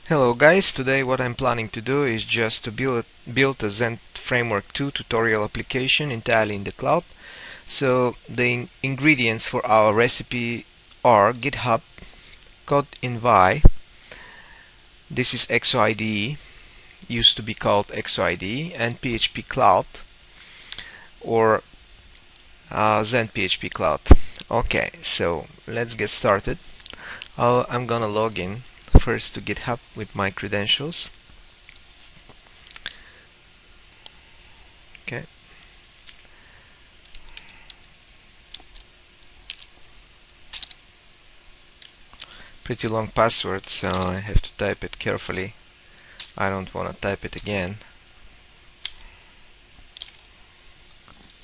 Hello guys, today what I'm planning to do is just to build a Zend Framework 2 tutorial application entirely in the cloud. So the ingredients for our recipe are GitHub, Codenvy, this is XOIDE, used to be called XOIDE, and PhpCloud or Zend PhpCloud. Okay, so let's get started. I'm gonna log in first to GitHub with my credentials. Okay. Pretty long password, so I have to type it carefully. I don't want to type it again.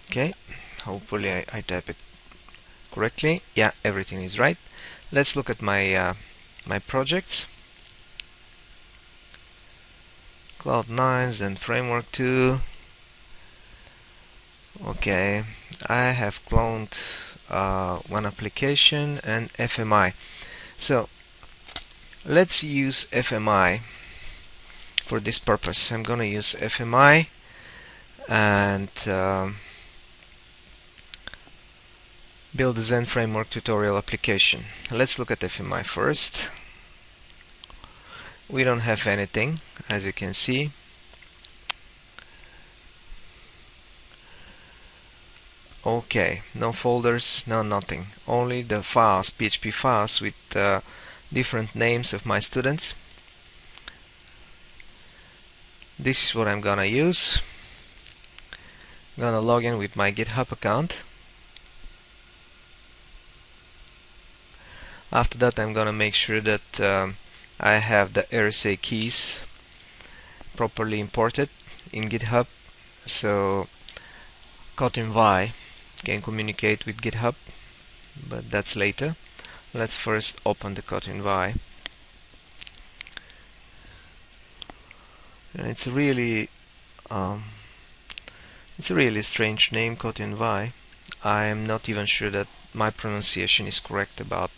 Okay, hopefully I type it correctly. Yeah, everything is right. Let's look at my my projects. Cloud9 and Framework 2. Okay, I have cloned one application and FMI. So let's use FMI for this purpose. I'm gonna use FMI and build a Zend Framework tutorial application. Let's look at FMI first. We don't have anything, as you can see. Okay, no folders, no nothing. Only the files, PHP files with different names of my students. This is what I'm gonna use. I'm gonna log in with my GitHub account. After that, I'm gonna make sure that I have the RSA keys properly imported in GitHub, so Codenvy can communicate with GitHub, but that's later. Let's first open the Codenvy. It's a really strange name, Codenvy. I am not even sure that my pronunciation is correct about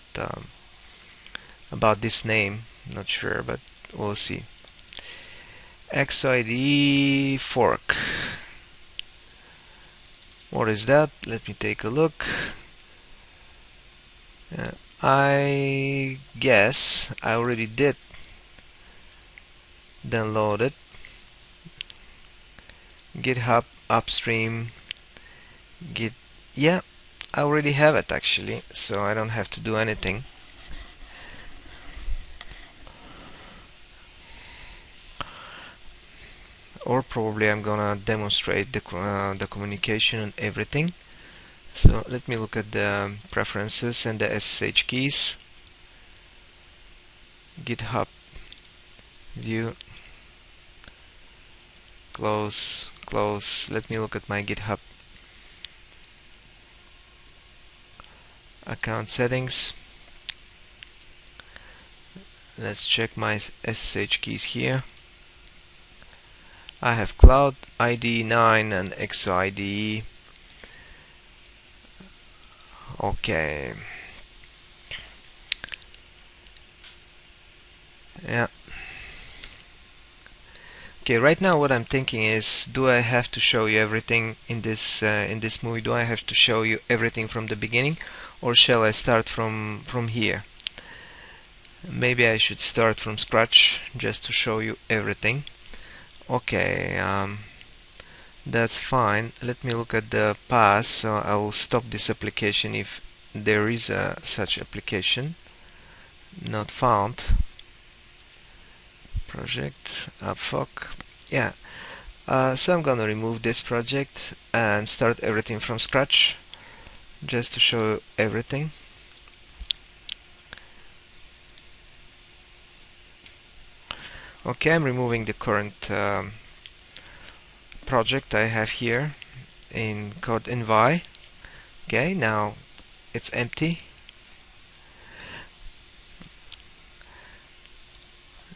this name. Not sure, but we'll see. XID fork. What is that? Let me take a look. I guess I already did download it. GitHub upstream Git. Yeah, I already have it actually, so I don't have to do anything. Or probably I'm gonna demonstrate the communication and everything. So let me look at the preferences and the SSH keys. GitHub view, close, close. Let me look at my GitHub account settings. Let's check my SSH keys here. I have Cloud ID 9 and XOIDE. Okay. Yeah. Okay, right now what I'm thinking is, do I have to show you everything in this movie? Do I have to show you everything from the beginning, or shall I start from here? Maybe I should start from scratch just to show you everything. Okay, that's fine. Let me look at the path. So I will stop this application if there is a such application. Not found. Project upfuck. Yeah. So I'm gonna remove this project and start everything from scratch, just to show you everything. Okay, I'm removing the current project I have here in Codenvy. Okay, now it's empty.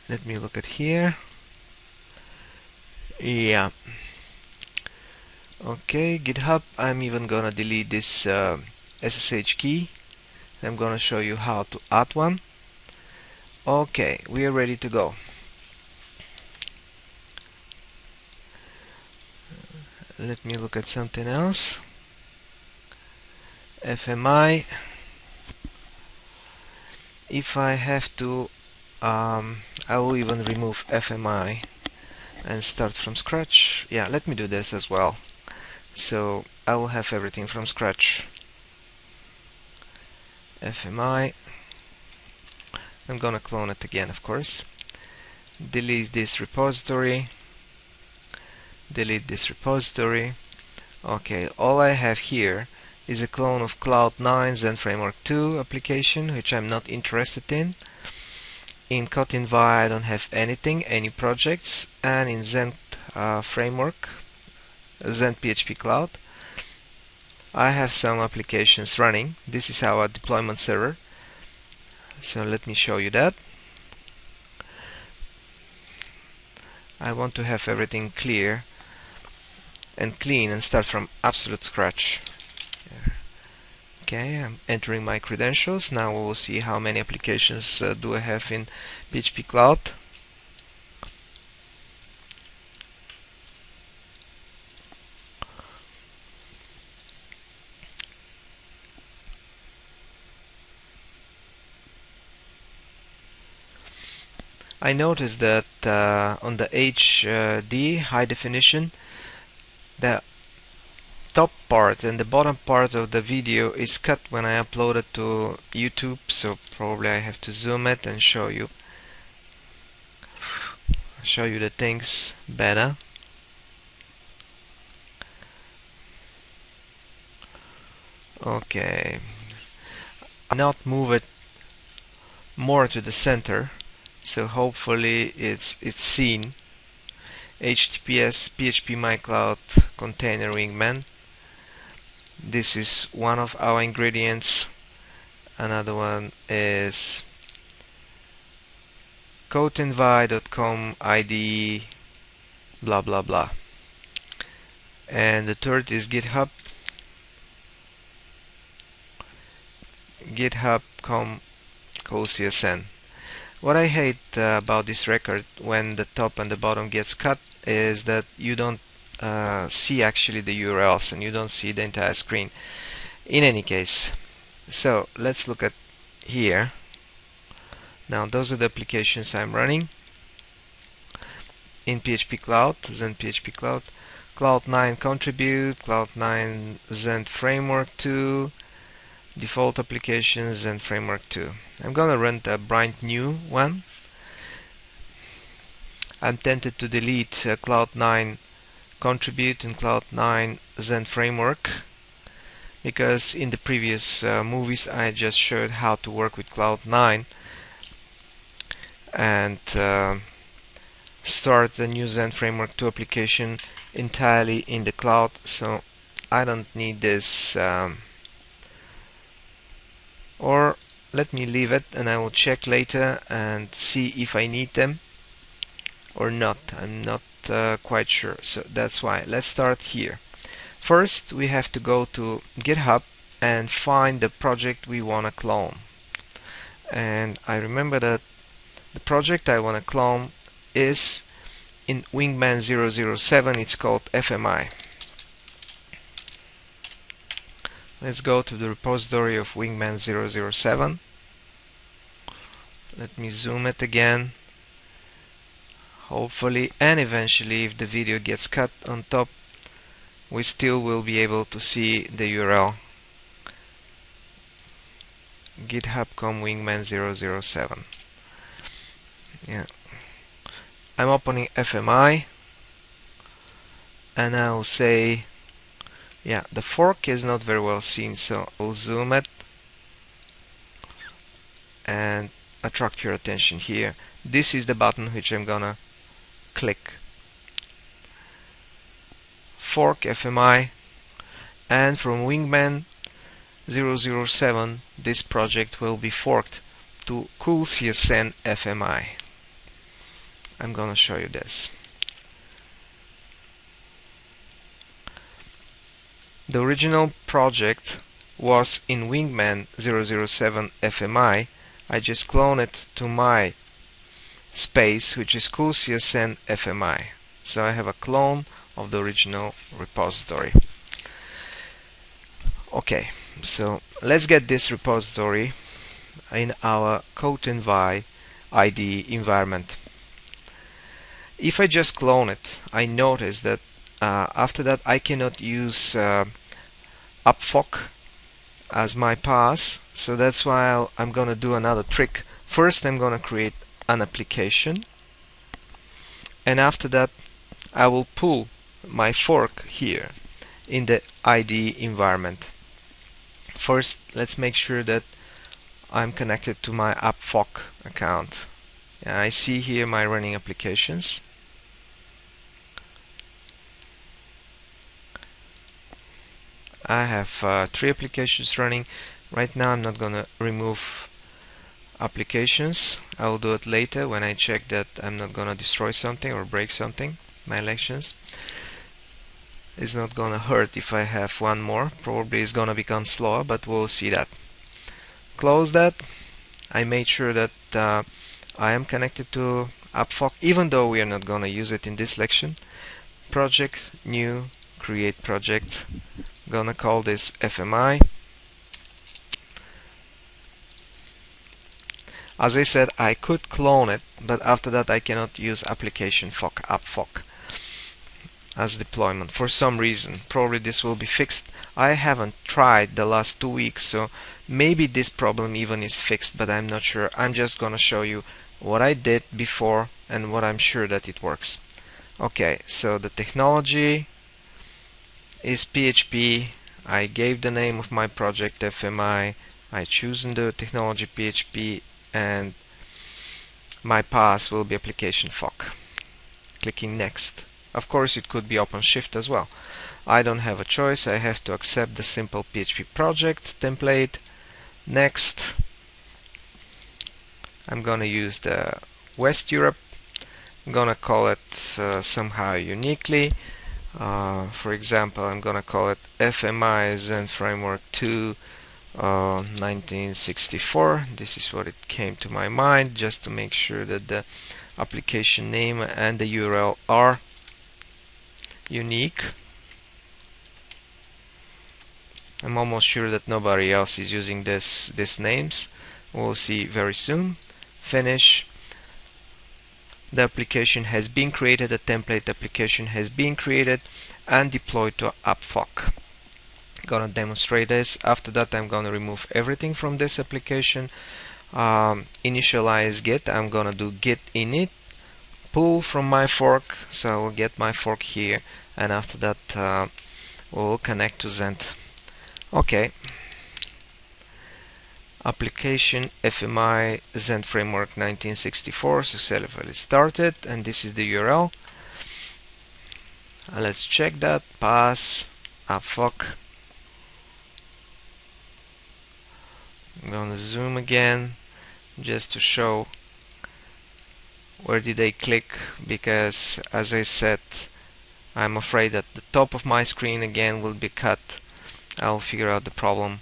Let me look at here. Yeah. Okay, GitHub. I'm even gonna delete this SSH key. I'm gonna show you how to add one. Okay, we are ready to go. let me look at something else. FMI. If I have to, I will even remove FMI and start from scratch. Yeah, let me do this as well. So I will have everything from scratch. FMI. I'm gonna clone it again, of course. Delete this repository. Delete this repository. Okay, all I have here is a clone of Cloud9 Zend Framework 2 application, which I'm not interested in. In Codenvy I don't have anything, any projects, and in Zend framework, Zend PhpCloud, I have some applications running. This is our deployment server. So let me show you that. I want to have everything clear and clean and start from absolute scratch. Okay, I'm entering my credentials. Now we will see how many applications do I have in PhpCloud. I noticed that on the HD high definition, the top part and the bottom part of the video is cut when I upload it to YouTube, so probably I have to zoom it and show you the things better. Okay, I'll not move it more to the center, so hopefully it's seen. HTTPS PhpCloud container wingman. This is one of our ingredients. Another one is codenvy.com IDE blah blah blah. And the third is GitHub. GitHub.com CSN. What I hate about this record when the top and the bottom gets cut is that you don't see actually the URLs and you don't see the entire screen. In any case, so let's look at here. Now those are the applications I'm running in PhpCloud, Zend PhpCloud, Cloud9 Contribute, Cloud9 Zend Framework 2, default applications and Framework 2. I'm gonna run a brand new one. I'm tempted to delete Cloud9 Contribute and Cloud9 Zend Framework because in the previous movies I just showed how to work with Cloud9 and start the new Zend Framework 2 application entirely in the cloud, so I don't need this. Or let me leave it and I will check later and see if I need them or not. I'm not quite sure, so that's why. Let's start here. First we have to go to GitHub and find the project we want to clone. And I remember that the project I want to clone is in Wingman 007. It's called FMI. Let's go to the repository of Wingman 007. Let me zoom it again. Hopefully and eventually, if the video gets cut on top, we still will be able to see the URL. GitHub.com Wingman 007. Yeah. I'm opening FMI and I will say, yeah, the fork is not very well seen, so I'll zoom it and attract your attention here. This is the button which I'm gonna click. Fork FMI, and from Wingman 007 this project will be forked to Cool CSN FMI. I'm gonna show you this. The original project was in Wingman 007 FMI. I just clone it to my space, which is Cool CSN FMI. So I have a clone of the original repository. Okay, so let's get this repository in our Codenvy IDE environment. If I just clone it, I notice that after that I cannot use upfoc as my path, so that's why I'm gonna do another trick. First I'm gonna create an application, and after that I will pull my fork here in the IDE environment. First let's make sure that I'm connected to my upfoc account. And I see here my running applications. I have 3 applications running. Right now I'm not gonna remove applications. I will do it later when I check that I'm not gonna destroy something or break something, my elections. It's not gonna hurt if I have one more. Probably it's gonna become slower, but we'll see that. Close that. I made sure that I am connected to upfoc, even though we are not gonna use it in this lection. Project, new, create project. Gonna call this FMI. As I said, I could clone it, but after that I cannot use application foc upfoc as deployment for some reason. Probably this will be fixed. I haven't tried the last 2 weeks, so maybe this problem even is fixed, but I'm not sure. I'm just gonna show you what I did before and what I'm sure that it works. Okay, so the technology is PHP. I gave the name of my project FMI. I choose the technology PHP, and my path will be application foc. Clicking next. Of course it could be OpenShift as well. I don't have a choice. I have to accept the simple PHP project template. Next. I'm gonna use the West Europe. I'm gonna call it somehow uniquely. For example, I'm gonna call it FMI Zend Framework 2 1964. This is what it came to my mind, just to make sure that the application name and the URL are unique. I'm almost sure that nobody else is using these names. We'll see very soon. Finish. The application has been created, the template application has been created and deployed to upfoc. Gonna demonstrate this. After that I'm gonna remove everything from this application. Initialize Git. I'm gonna do git init, pull from my fork, so I will get my fork here, and after that we'll connect to Zend. Okay. Application FMI Zend Framework 1964 successfully started, and this is the URL. Let's check that. Pass upfoc. I'm gonna zoom again just to show where did I click, because as I said, I'm afraid that the top of my screen again will be cut. I'll figure out the problem.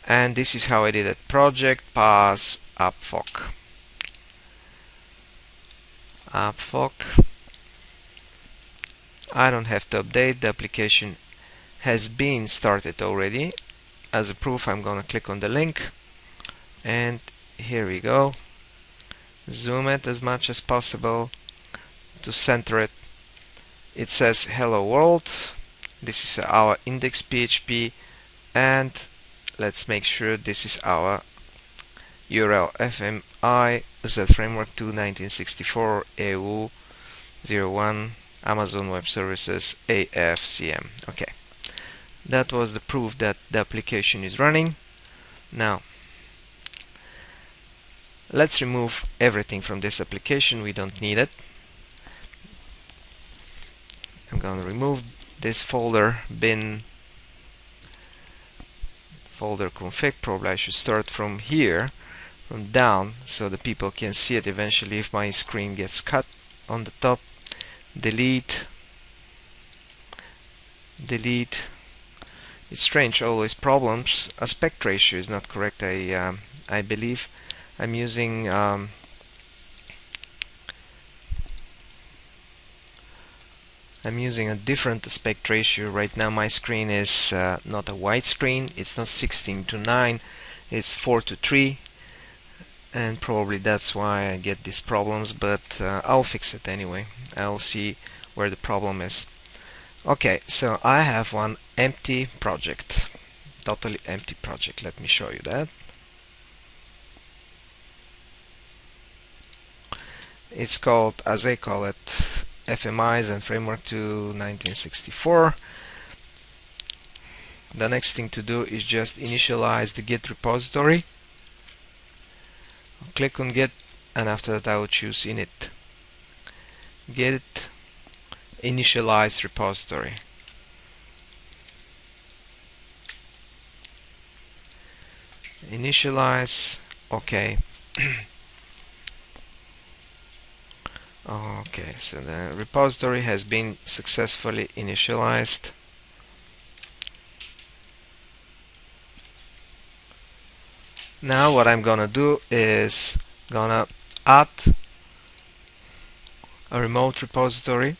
And this is how I did it. Project pass upfoc. Upfoc. I don't have to update. The application has been started already. As a proof, I'm gonna click on the link, and here we go. Zoom it as much as possible to center it. It says hello world. This is our index PHP, and let's make sure this is our URL. FMI Zend Framework 2 1964 EU 01 Amazon Web Services AFCM. Okay, that was the proof that the application is running. Now let's remove everything from this application. We don't need it. I'm going to remove this folder, bin folder config. Probably I should start from here, from down, so the people can see it eventually if my screen gets cut on the top. Delete. Delete. It's strange, always problems. Aspect ratio is not correct. I believe I'm using I'm using a different aspect ratio. Right now my screen is not a widescreen, it's not 16:9, it's 4:3, and probably that's why I get these problems, but I'll fix it anyway. I'll see where the problem is. Okay, so I have one empty project, totally empty project. Let me show you that. It's called, as I call it, FMI Zend Framework 2 1964. The next thing to do is just initialize the Git repository. I'll click on Git, and after that I will choose init. Git initialize repository. Initialize, okay. Okay, so the repository has been successfully initialized. Now what I'm gonna do is gonna add a remote repository.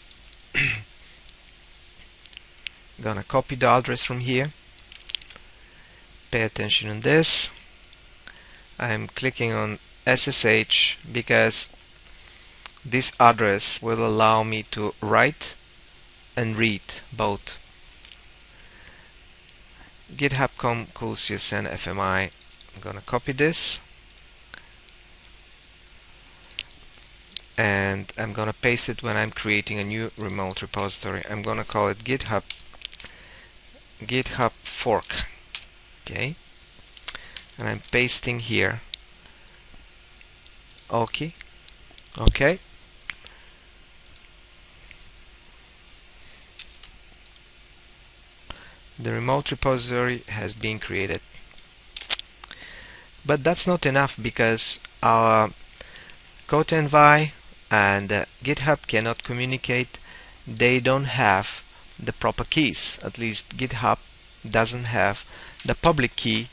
Gonna copy the address from here. Pay attention on this. I'm clicking on SSH because this address will allow me to write and read both. GitHub.com CSN FMI. I'm gonna copy this and I'm gonna paste it when I'm creating a new remote repository. I'm gonna call it GitHub fork. Okay, and I'm pasting here. Okay. The remote repository has been created. But that's not enough because our Codenvy and GitHub cannot communicate. They don't have the proper keys. At least GitHub doesn't have the public key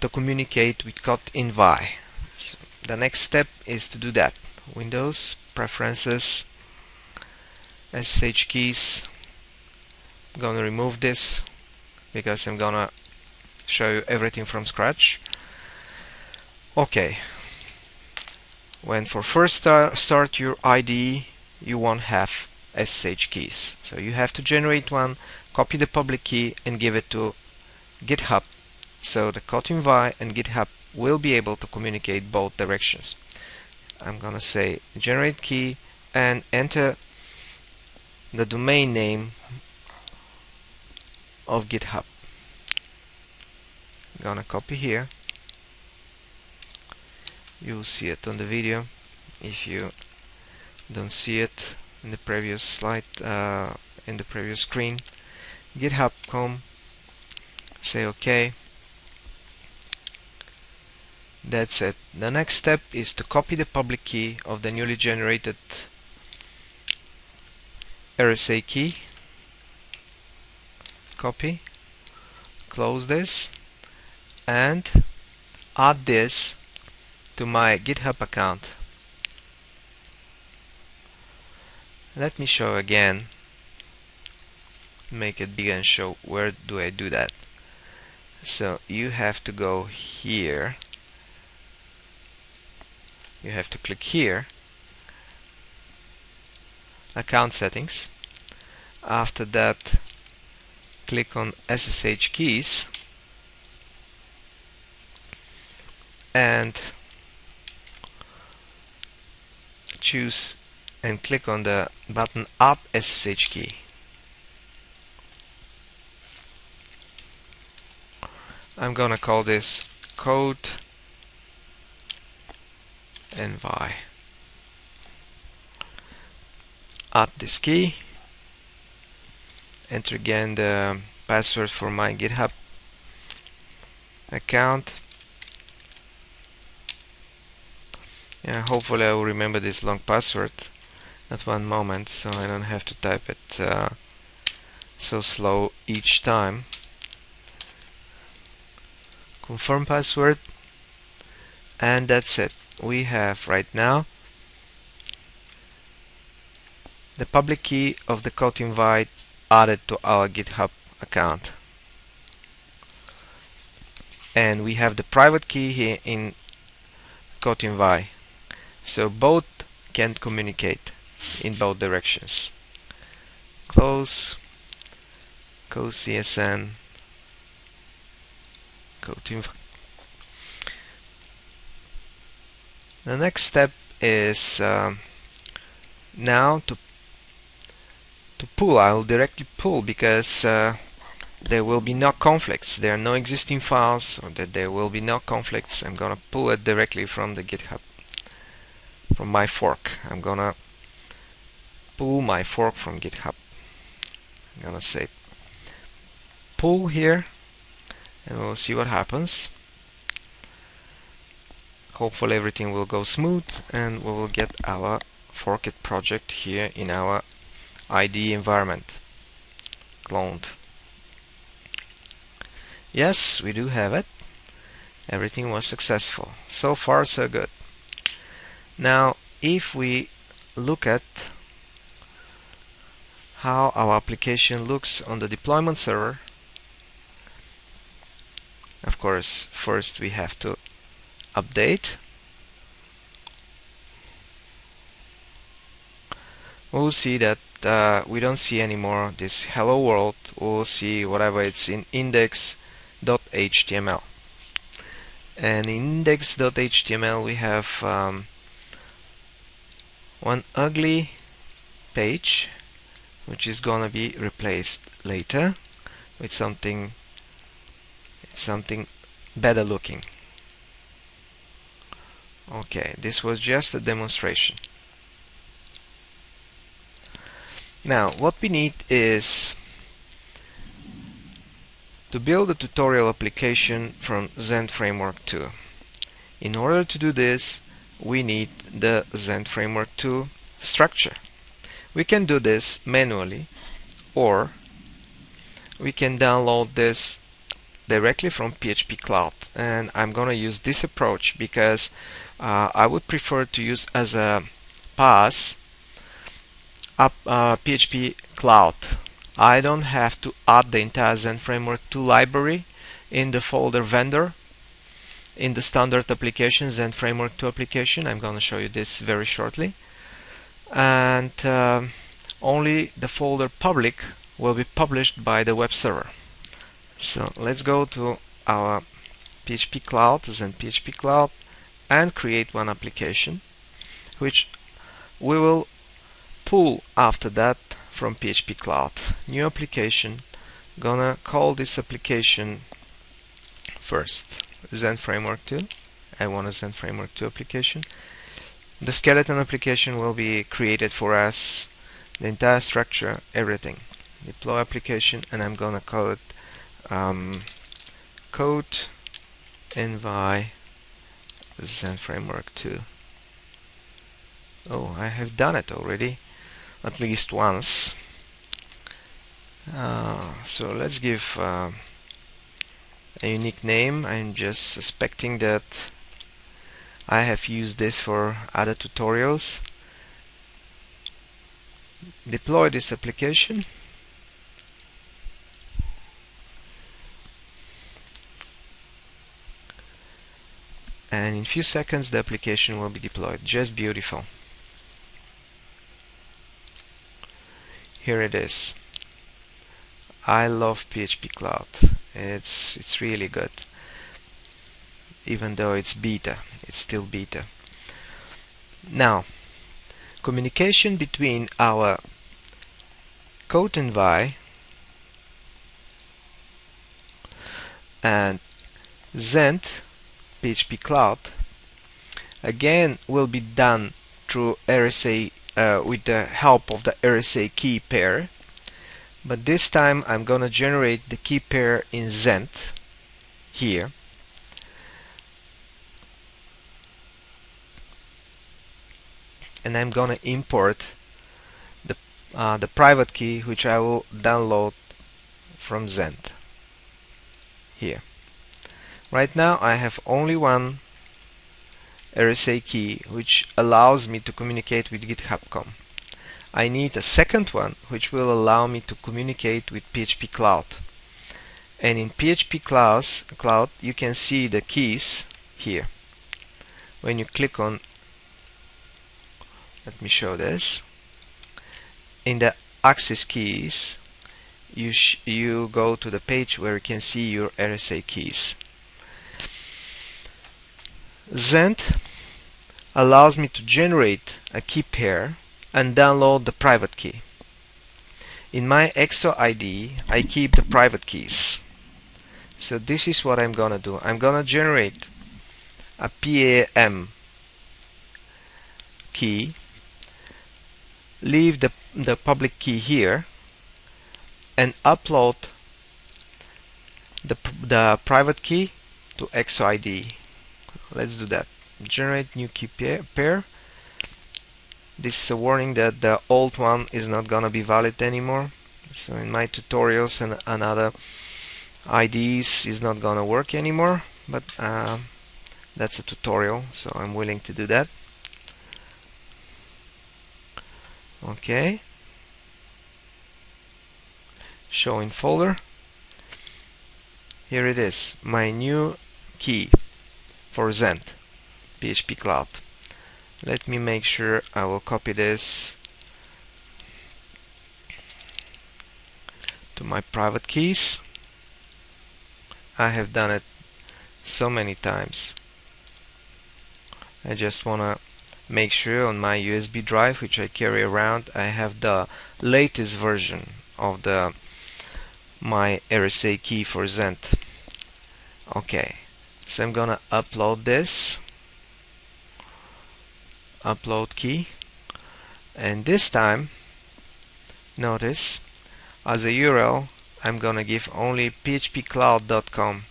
to communicate with Codenvy. So the next step is to do that. Windows, Preferences, SSH keys. I'm gonna remove this because I'm gonna show you everything from scratch. Okay, when for first start your IDE, you won't have SSH keys, so you have to generate one, copy the public key and give it to GitHub, so the Codenvy and GitHub will be able to communicate both directions. I'm gonna say generate key and enter the domain name of GitHub. I'm gonna copy here. You'll see it on the video. If you don't see it in the previous slide, in the previous screen, github.com, say OK. That's it. The next step is to copy the public key of the newly generated RSA key. Copy, close this, and add this to my GitHub account. Let me show again, make it big and show where do I do that. So you have to go here, you have to click here, account settings. After that, click on SSH keys and choose and click on the button Add SSH key. I'm gonna call this Codenvy. Add this key. Enter again the password for my GitHub account. Yeah, hopefully I will remember this long password at one moment, so I don't have to type it so slow each time. Confirm password, and that's it. We have right now the public key of the Codenvy added to our GitHub account. And we have the private key here in Codenvy. So both can communicate in both directions. Close, CSN, Codenvy. The next step is now to pull. I will directly pull because there will be no conflicts. There are no existing files, so that there will be no conflicts. I'm gonna pull it directly from the GitHub, from my fork. I'm gonna pull my fork from GitHub. I'm gonna say pull here, and we'll see what happens. Hopefully everything will go smooth, and we will get our forked project here in our IDE environment cloned. Yes, we do have it. Everything was successful. So far so good. Now if we look at how our application looks on the deployment server, of course first we have to update. We'll see that we don't see anymore this hello world. We'll see whatever it's in index.html. And in index.html we have one ugly page which is gonna be replaced later with something better looking. Okay, this was just a demonstration. Now what we need is to build a tutorial application from Zend Framework 2. In order to do this, we need the Zend Framework 2 structure. We can do this manually, or we can download this directly from PhpCloud, and I'm gonna use this approach because I would prefer to use as a pass PhpCloud. I don't have to add the entire Zend Framework 2 library in the folder vendor in the standard application, Zend Framework 2 application. I'm going to show you this very shortly. And only the folder public will be published by the web server. So let's go to our PhpCloud, Zend PhpCloud, and create one application, which we will pull after that from PhpCloud. New application. Gonna call this application first Zend Framework 2. I want a Zend Framework 2 application. The skeleton application will be created for us, the entire structure, everything. Deploy application, and I'm gonna call it Codenvy Zend Framework 2. Oh, I have done it already, at least once. So let's give a unique name. I'm just suspecting that I have used this for other tutorials. Deploy this application. And in a few seconds the application will be deployed. Just beautiful. Here it is. I love PhpCloud. It's really good. Even though it's beta, it's still beta. Now, communication between our Codenvy and Zend PhpCloud again will be done through RSA with the help of the RSA key pair, but this time I'm gonna generate the key pair in Zend here, and I'm gonna import the private key, which I will download from Zend here. Right now I have only one RSA key which allows me to communicate with GitHub.com. I need a second one which will allow me to communicate with PhpCloud. And in PhpCloud you can see the keys here. When you click on, let me show this, in the access keys you go to the page where you can see your RSA keys. Zend allows me to generate a key pair and download the private key. In my EXO ID I keep the private keys. So this is what I'm gonna do. I'm gonna generate a PAM key, leave the public key here, and upload the private key to EXO ID. Let's do that. Generate new key pair. This is a warning that the old one is not gonna be valid anymore. So in my tutorials and other IDs is not gonna work anymore, but that's a tutorial, so I'm willing to do that. Okay. Show in folder. Here it is, my new key for Zend, PhpCloud. Let me make sure I will copy this to my private keys. I have done it so many times. I just wanna make sure on my USB drive, which I carry around, I have the latest version of my RSA key for Zend. Okay, so I'm gonna upload this, upload key, and this time notice as a URL I'm gonna give only phpcloud.com.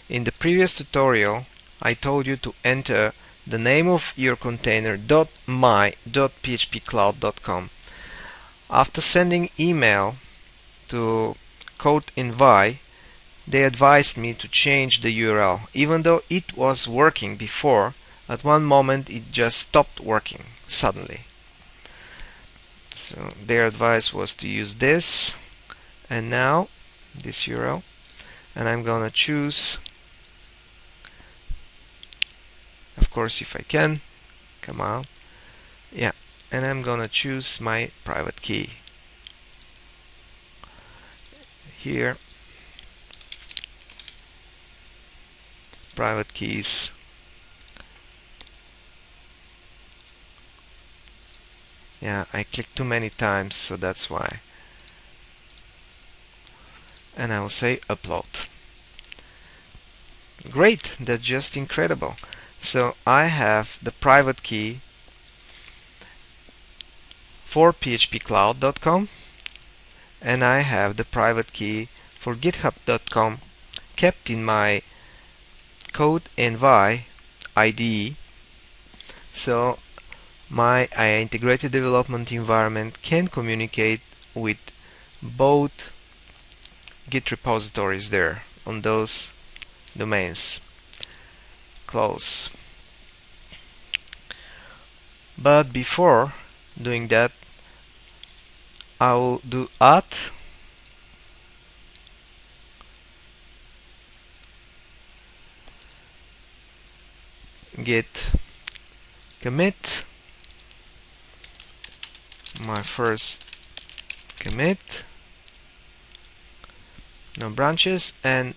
In the previous tutorial I told you to enter the name of your container .my.phpcloud.com. After sending email to Codenvy, they advised me to change the URL. Even though it was working before, at one moment it just stopped working suddenly. So their advice was to use this, and now this URL, and I'm gonna choose, of course if I can, come on, yeah, and I'm gonna choose my private key here, private keys, yeah, I clicked too many times, so that's why, and I will say upload. Great, that's just incredible. So I have the private key for phpcloud.com, and I have the private key for github.com kept in my Codenvy IDE. So my integrated development environment can communicate with both Git repositories there on those domains. Close. But before doing that, I will do add git commit, my first commit, no branches, and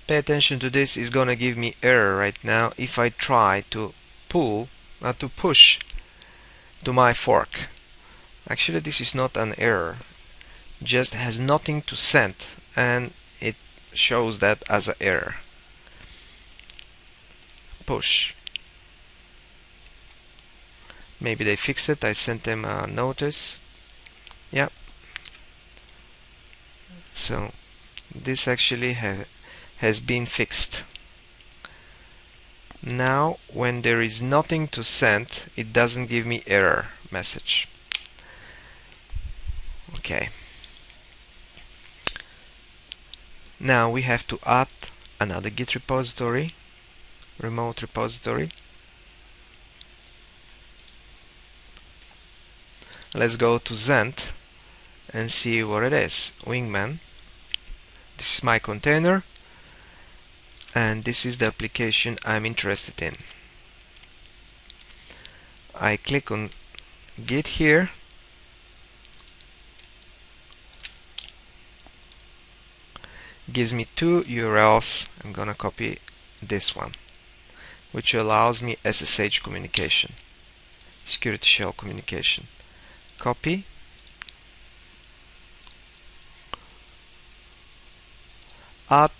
pay attention to this, is gonna give me error right now if I try to push to my fork. Actually this is not an error, just has nothing to send, and it shows that as an error. Push. Maybe they fixed it, I sent them a notice. Yeah. So this actually has been fixed. Now when there is nothing to send, it doesn't give me error message. Okay. Now we have to add another Git repository, remote repository. Let's go to Zend and see what it is. Wingman. This is my container, and this is the application I'm interested in. I click on Git here, gives me two URLs. I'm gonna copy this one, which allows me SSH communication, security shell communication. Copy, add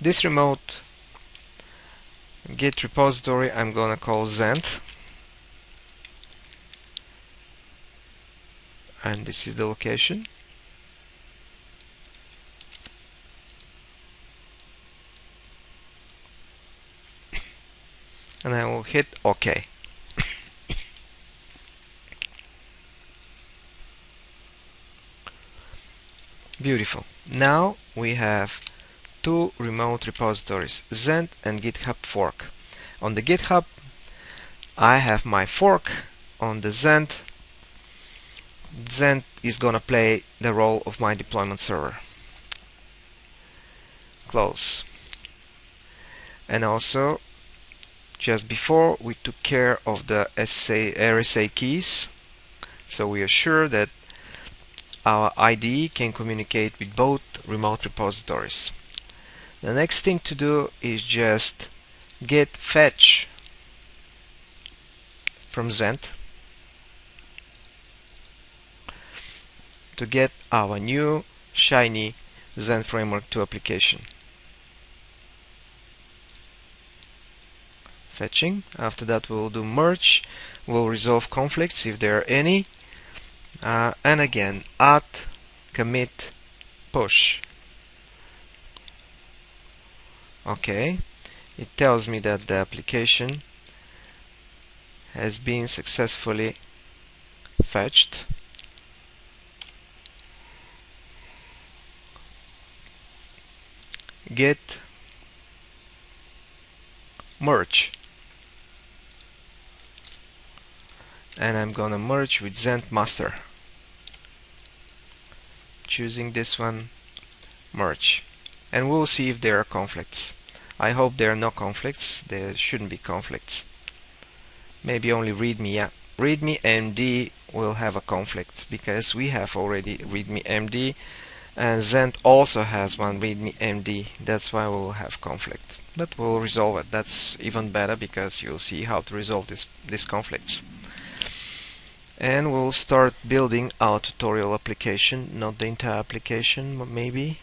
this remote Git repository. I'm gonna call Zend, and this is the location. And I will hit OK. Beautiful. Now we have two remote repositories, Zend and GitHub fork. On the GitHub, I have my fork. On the Zend is gonna play the role of my deployment server. Close. And also, just before, we took care of the RSA keys, so we are sure that our IDE can communicate with both remote repositories. The next thing to do is just git fetch from Zend to get our new shiny Zend Framework 2 application. Fetching. After that we'll do merge, we'll resolve conflicts if there are any, and again add, commit, push. Okay, it tells me that the application has been successfully fetched. Git merge, and I'm gonna merge with Zend master, choosing this one, merge, and we'll see if there are conflicts. I hope there are no conflicts. There shouldn't be conflicts. Maybe only readme. Yeah, readme MD will have a conflict because we have already readme MD, and Zend also has one readme MD. That's why we will have conflict. But we'll resolve it. That's even better because you'll see how to resolve these conflicts. And we'll start building our tutorial application, not the entire application, maybe.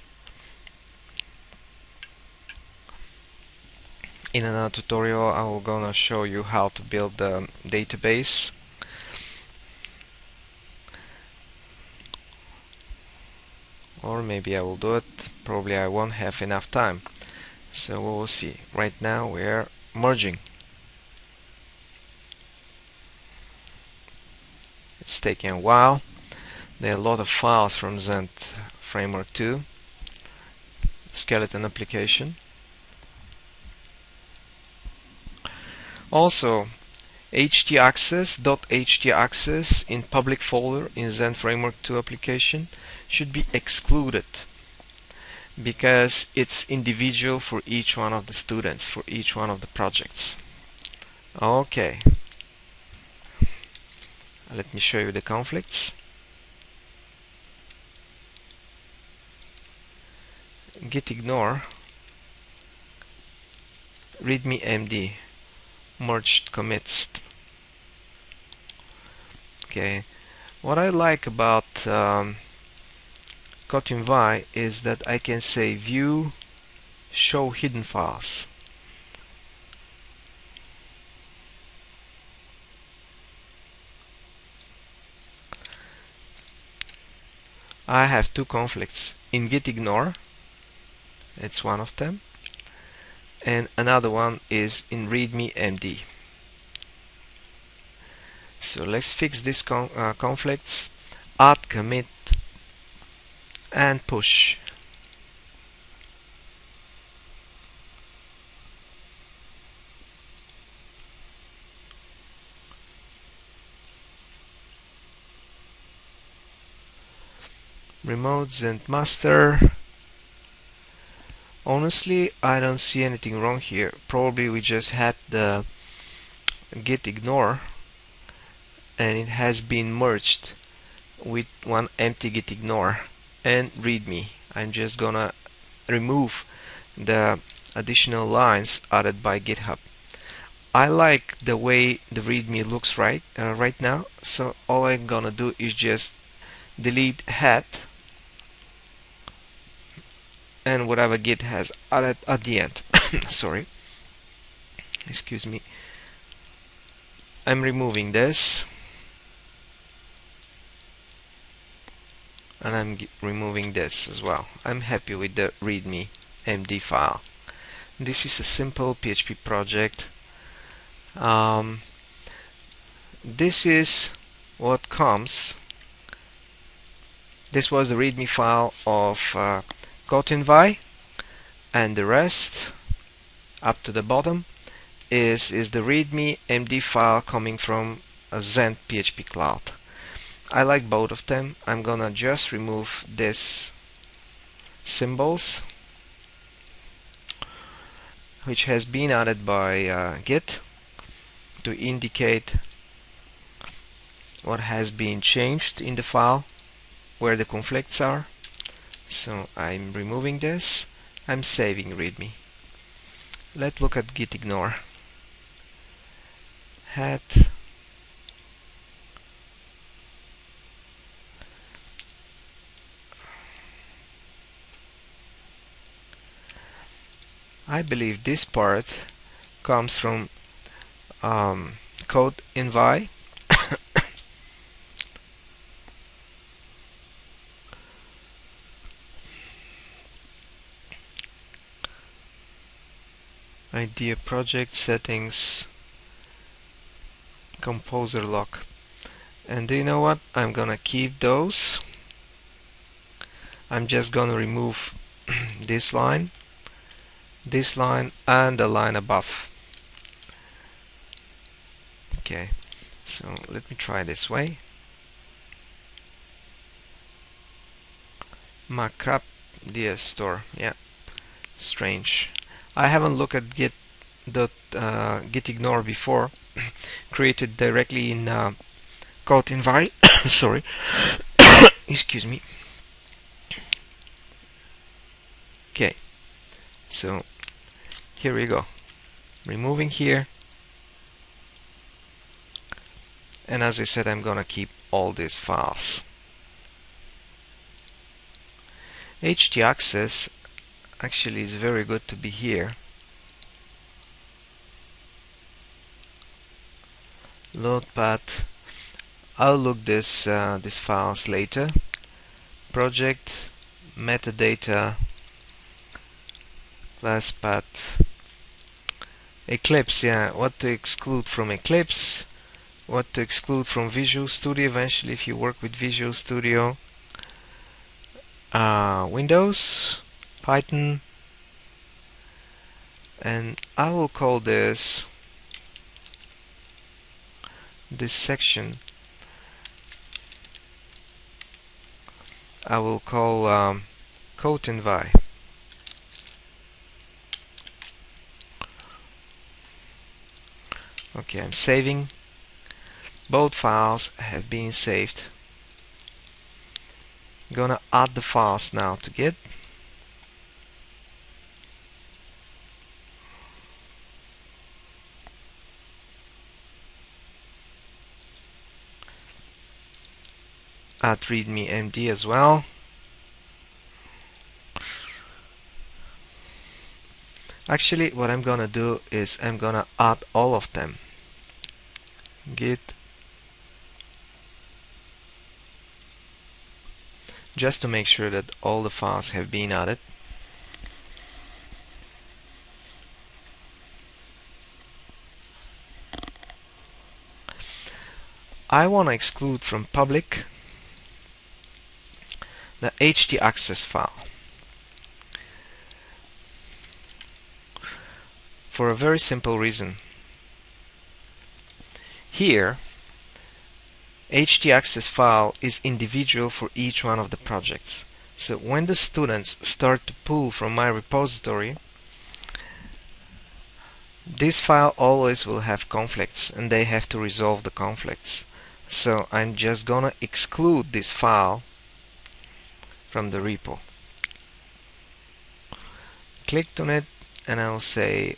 In another tutorial, I'm gonna show you how to build the database. Or maybe I will do it. Probably I won't have enough time. So we'll see. Right now we're merging. It's taking a while. There are a lot of files from Zend Framework 2. Skeleton application. Also, htaccess.htaccess in public folder in Zend Framework 2 application should be excluded because it's individual for each one of the students, for each one of the projects. Okay, let me show you the conflicts. Git ignore readme MD merged commits. Okay, what I like about Codenvy is that I can say view show hidden files. I have two conflicts in git ignore, it's one of them, and another one is in readme MD. So let's fix these conflicts. Add, commit, and push. remote Zend master. Honestly, I don't see anything wrong here. Probably we just had the git ignore and it has been merged with one empty git ignore and readme. I'm just gonna remove the additional lines added by GitHub. I like the way the readme looks right now, so all I'm gonna do is just delete head and whatever Git has added at the end. Sorry, excuse me. I'm removing this and I'm removing this as well. I'm happy with the readme MD file. This is a simple PHP project. This is what comes. This was the readme file of Codenvy, and the rest up to the bottom is the readme MD file coming from Zend PhpCloud. I like both of them. I'm gonna just remove this symbols which has been added by Git to indicate what has been changed in the file, where the conflicts are. So I'm removing this. I'm saving readme. Let's look at git ignore. Head. I believe this part comes from Codenvy. Idea, project settings, composer lock. And do you know what? I'm gonna keep those. I'm just gonna remove this line, and the line above. Okay, so let me try this way. Macrap DS store. Yeah, strange. I haven't looked at git ignore before. Created directly in Codenvy. Sorry. Excuse me. Okay, so here we go. Removing here, and as I said, I'm gonna keep all these files. htaccess actually is very good to be here. Loadpad. I'll look these files later. Project, metadata, class path, Eclipse. Yeah, what to exclude from Eclipse, what to exclude from Visual Studio. Eventually, if you work with Visual Studio, Windows, Python, and I will call this section, I will call Codenvy. Okay, I'm saving. Both files have been saved. I'm gonna add the files now to Git. Add readme MD as well. Actually, what I'm gonna do is I'm gonna add all of them. Git, just to make sure that all the files have been added. I want to exclude from public the htaccess file for a very simple reason. Here htaccess file is individual for each one of the projects. So when the students start to pull from my repository, this file always will have conflicts and they have to resolve the conflicts. So I'm just gonna exclude this file from the repo. Clicked on it and I'll say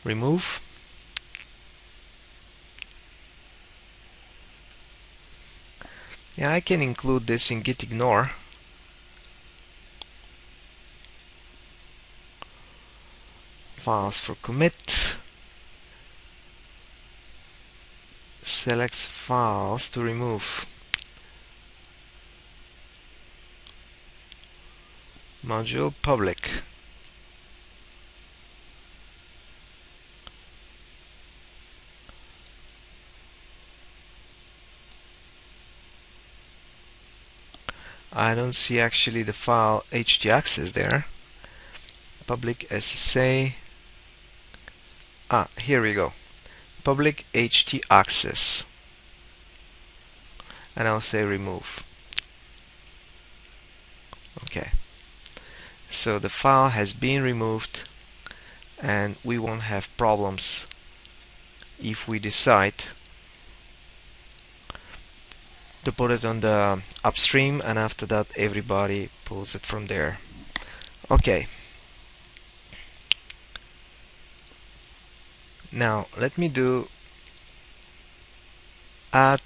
remove. Yeah, I can include this in git ignore. Files for commit. Select files to remove. Module public. I don't see actually the file htaccess there. Public SSA. Here we go. Public htaccess. And I'll say remove. Okay. So the file has been removed and we won't have problems if we decide to put it on the upstream, and after that everybody pulls it from there. Okay. Now let me do add.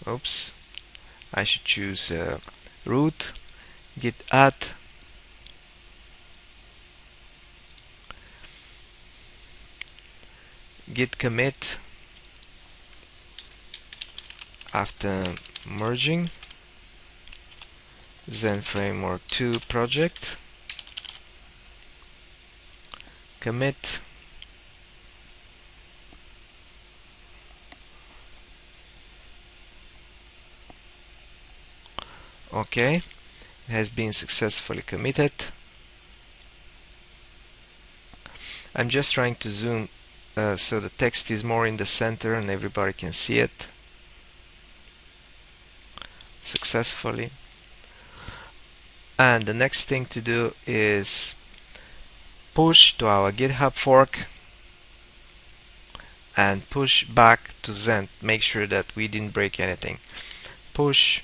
Oops, I should choose root, git add, git commit after merging Zend Framework 2 project, commit, okay, it has been successfully committed. I'm just trying to zoom so the text is more in the center and everybody can see it successfully. And the next thing to do is push to our GitHub fork and push back to Zend. Make sure that we didn't break anything. Push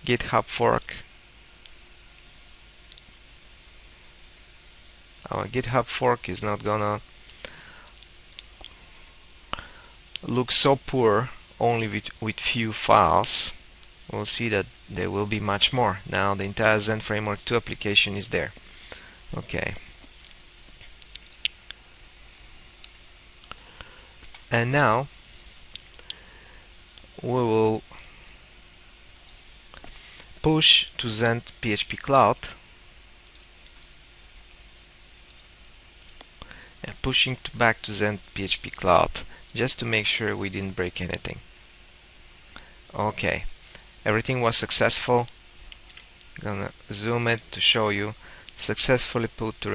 GitHub fork. Our GitHub fork is not gonna look so poor only with few files. We'll see that there will be much more. Now the entire Zend Framework 2 application is there. Okay. And now we will push to Zend PhpCloud, and pushing back to Zend PhpCloud just to make sure we didn't break anything. Okay, everything was successful. Gonna zoom it to show you. Successfully push to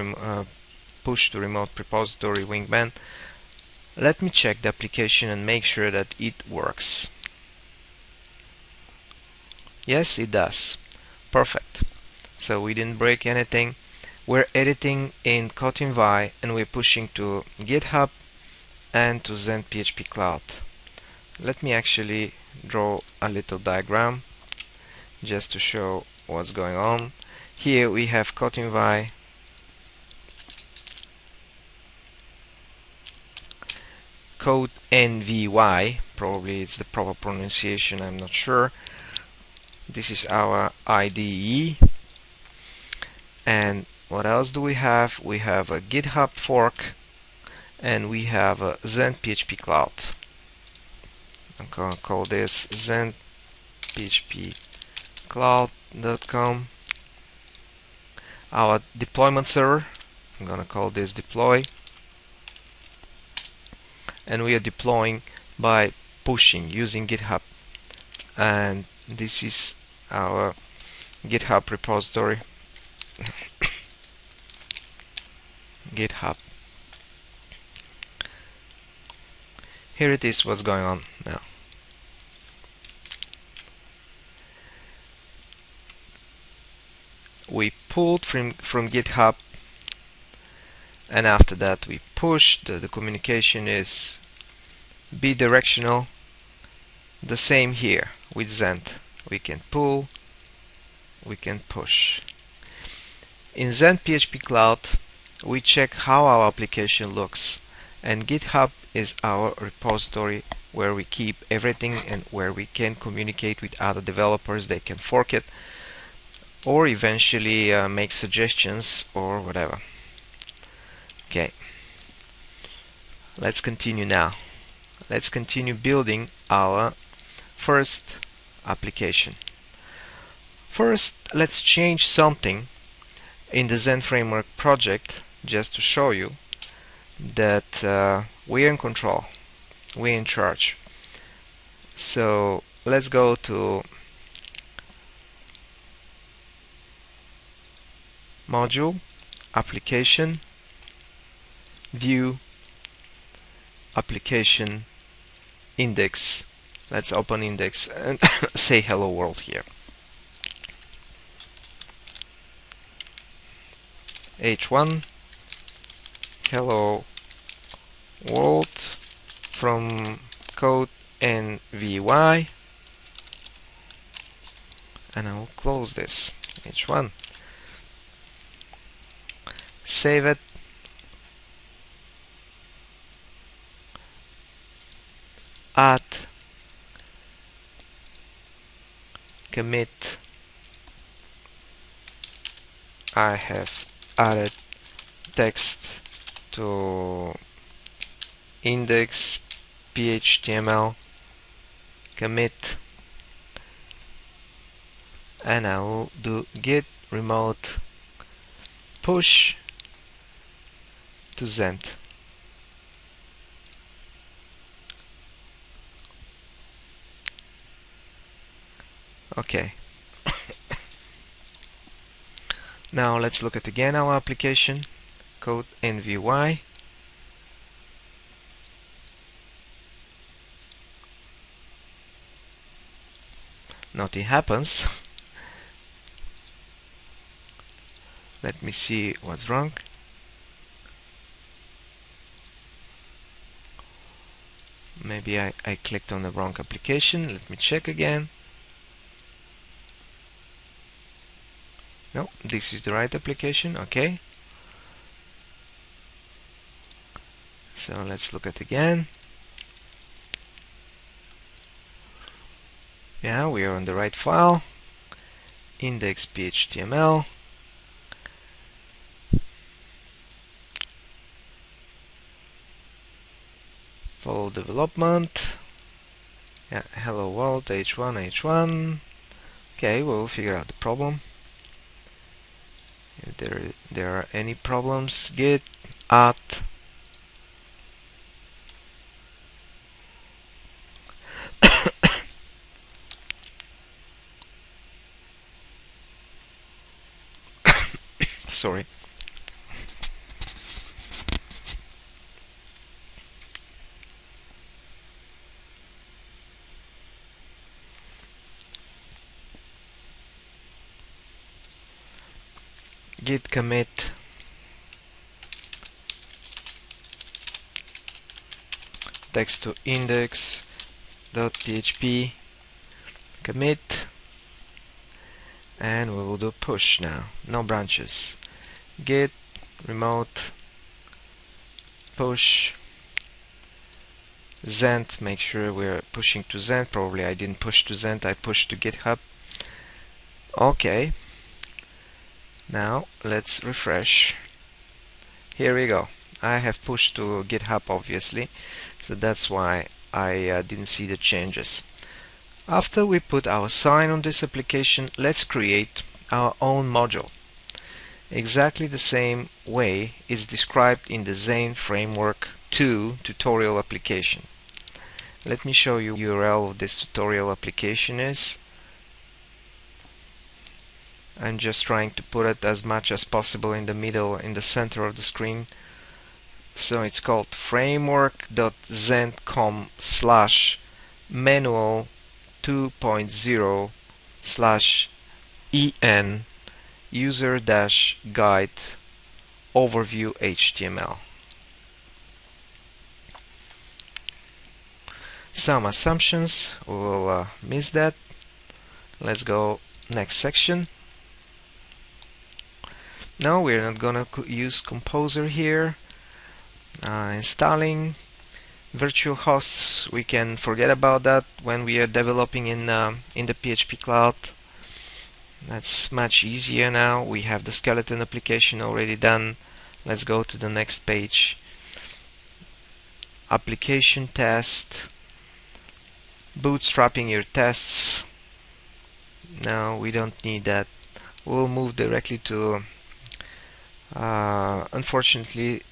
remote repository Wingman. Let me check the application and make sure that it works. Yes, it does. Perfect. So we didn't break anything. We're editing in Codenvy and we're pushing to GitHub and to Zend PhpCloud. Let me actually draw a little diagram just to show what's going on. Here we have Codenvy, Codenvy, probably it's the proper pronunciation, I'm not sure. This is our IDE. And what else do we have? We have a GitHub fork and we have a Zend PhpCloud. I'm gonna call this Zend PhpCloud.com. Our deployment server, I'm gonna call this deploy. And we are deploying by pushing using GitHub. And this is our GitHub repository. GitHub. Here it is, what's going on now. We pulled from GitHub, and after that we pushed. The communication is bidirectional. The same here with Zend. We can pull, we can push. In Zend PhpCloud, we check how our application looks, and GitHub is our repository where we keep everything and where we can communicate with other developers. They can fork it or eventually make suggestions or whatever. Okay, let's continue now. Let's continue building our first application. First, let's change something in the Zend framework project just to show you that we're in control, we're in charge. So let's go to module, application, view, application, index. Let's open index and say hello world here. H1 hello world from Codenvy, and I will close this. H1, save it, add, commit. I have added text to index PHTML, commit, and I will do git remote push to Zend. Okay. Now let's look at again our application, Codenvy. Nothing happens. Let me see what's wrong. Maybe I clicked on the wrong application. Let me check again. No, this is the right application. Okay. So let's look at again. Yeah, we are on the right file. Index PHTML. Follow development. Yeah, hello world, H1. Okay, we'll figure out the problem. If there are any problems, git add sorry. Git commit text to index.php commit, and we will do push now. No branches. Git remote push Zend. Make sure we're pushing to Zend. Probably I didn't push to Zend, I pushed to GitHub. Okay. Now let's refresh. Here we go. I have pushed to GitHub obviously, so that's why I didn't see the changes. After we put our sign on this application, let's create our own module. Exactly the same way is described in the Zend Framework 2 tutorial application. Let me show you the URL of this tutorial application is. I'm just trying to put it as much as possible in the middle, in the center of the screen. So it's called framework.zend.com/manual 2.0/en user-guide overview HTML. Some assumptions, we will miss that. Let's go next section. No, we're not gonna use Composer here. Installing virtual hosts, we can forget about that when we are developing in the PhpCloud. That's much easier now. We have the skeleton application already done. Let's go to the next page. Application test. Bootstrapping your tests. No, we don't need that. We'll move directly to unfortunately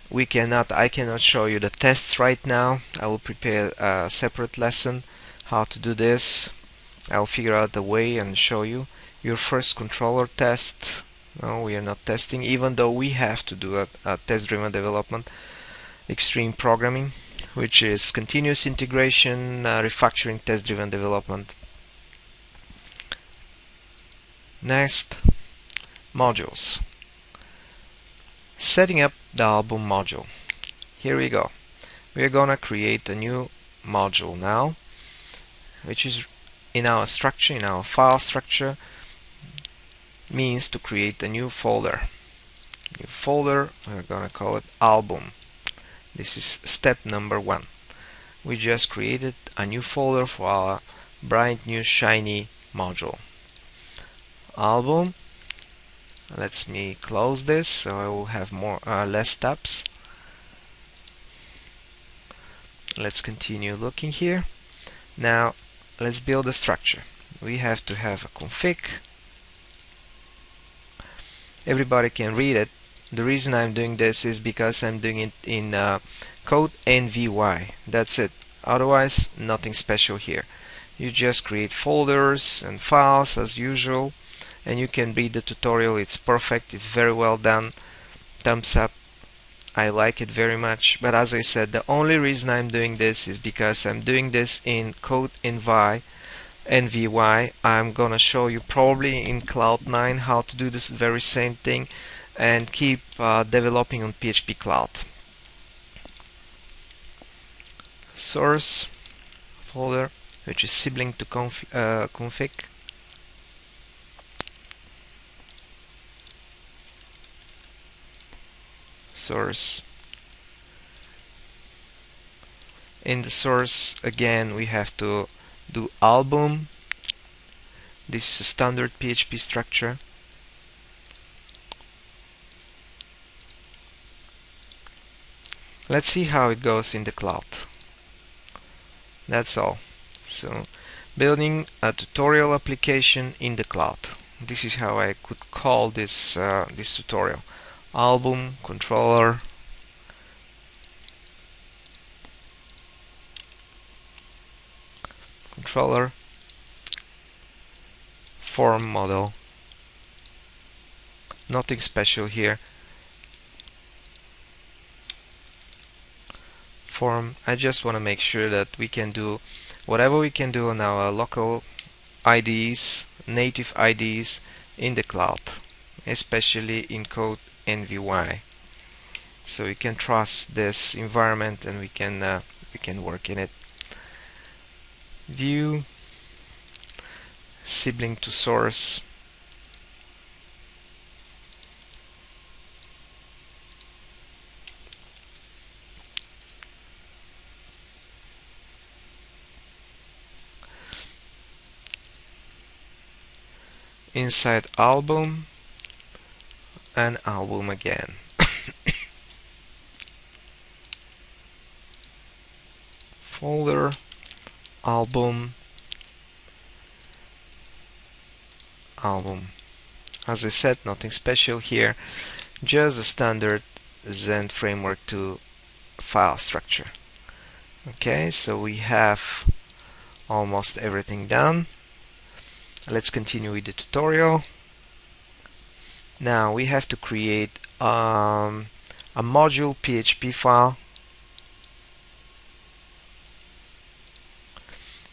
I cannot show you the tests right now. I will prepare a separate lesson how to do this. I'll figure out the way and show you. Your first controller test. No, we are not testing, even though we have to do a test-driven development. Extreme programming, which is continuous integration, refactoring, test-driven development. Next, modules. Setting up the album module. Here we go. We're gonna create a new module now, which is in our structure, in our file structure, means to create a new folder. New folder, we're gonna call it album. This is step number 1. We just created a new folder for our bright new shiny module. Album. Let me close this so I will have less tabs. Let's continue looking here. Now let's build a structure. We have to have a config. Everybody can read it. The reason I'm doing this is because I'm doing it in Codenvy. That's it. Otherwise, nothing special here. You just create folders and files as usual, and you can read the tutorial. It's perfect. It's very well done. Thumbs up. I like it very much. But as I said, the only reason I'm doing this is because I'm doing this in Codenvy. I'm gonna show you probably in Cloud9 how to do this very same thing and keep developing on PhpCloud. Source folder, which is sibling to config. Source. In the source, again, we have to do album. This is a standard PHP structure. Let's see how it goes in the cloud. That's all. So, building a tutorial application in the cloud. This is how I could call this this tutorial. Album, controller, form model. Nothing special here. Form. I just want to make sure that we can do whatever we can do on our local IDEs, native IDEs in the cloud, especially in Codenvy. So we can trust this environment and we can work in it. View, sibling to source. Inside album and album again. Folder, album, album. As I said, nothing special here, just a standard Zend framework 2 file structure. Okay, so we have almost everything done. Let's continue with the tutorial. Now we have to create a a module PHP file,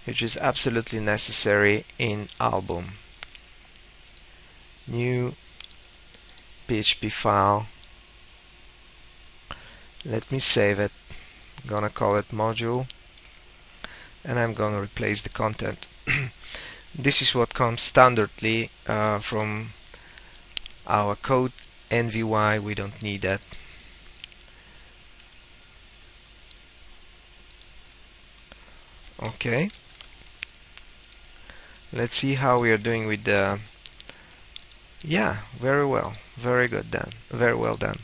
which is absolutely necessary in album. New PHP file. Let me save it. I'm gonna call it module, and I'm gonna replace the content. This is what comes standardly from our Codenvy. We don't need that. Okay. Let's see how we are doing with the. Yeah, very well, very good done, very well done.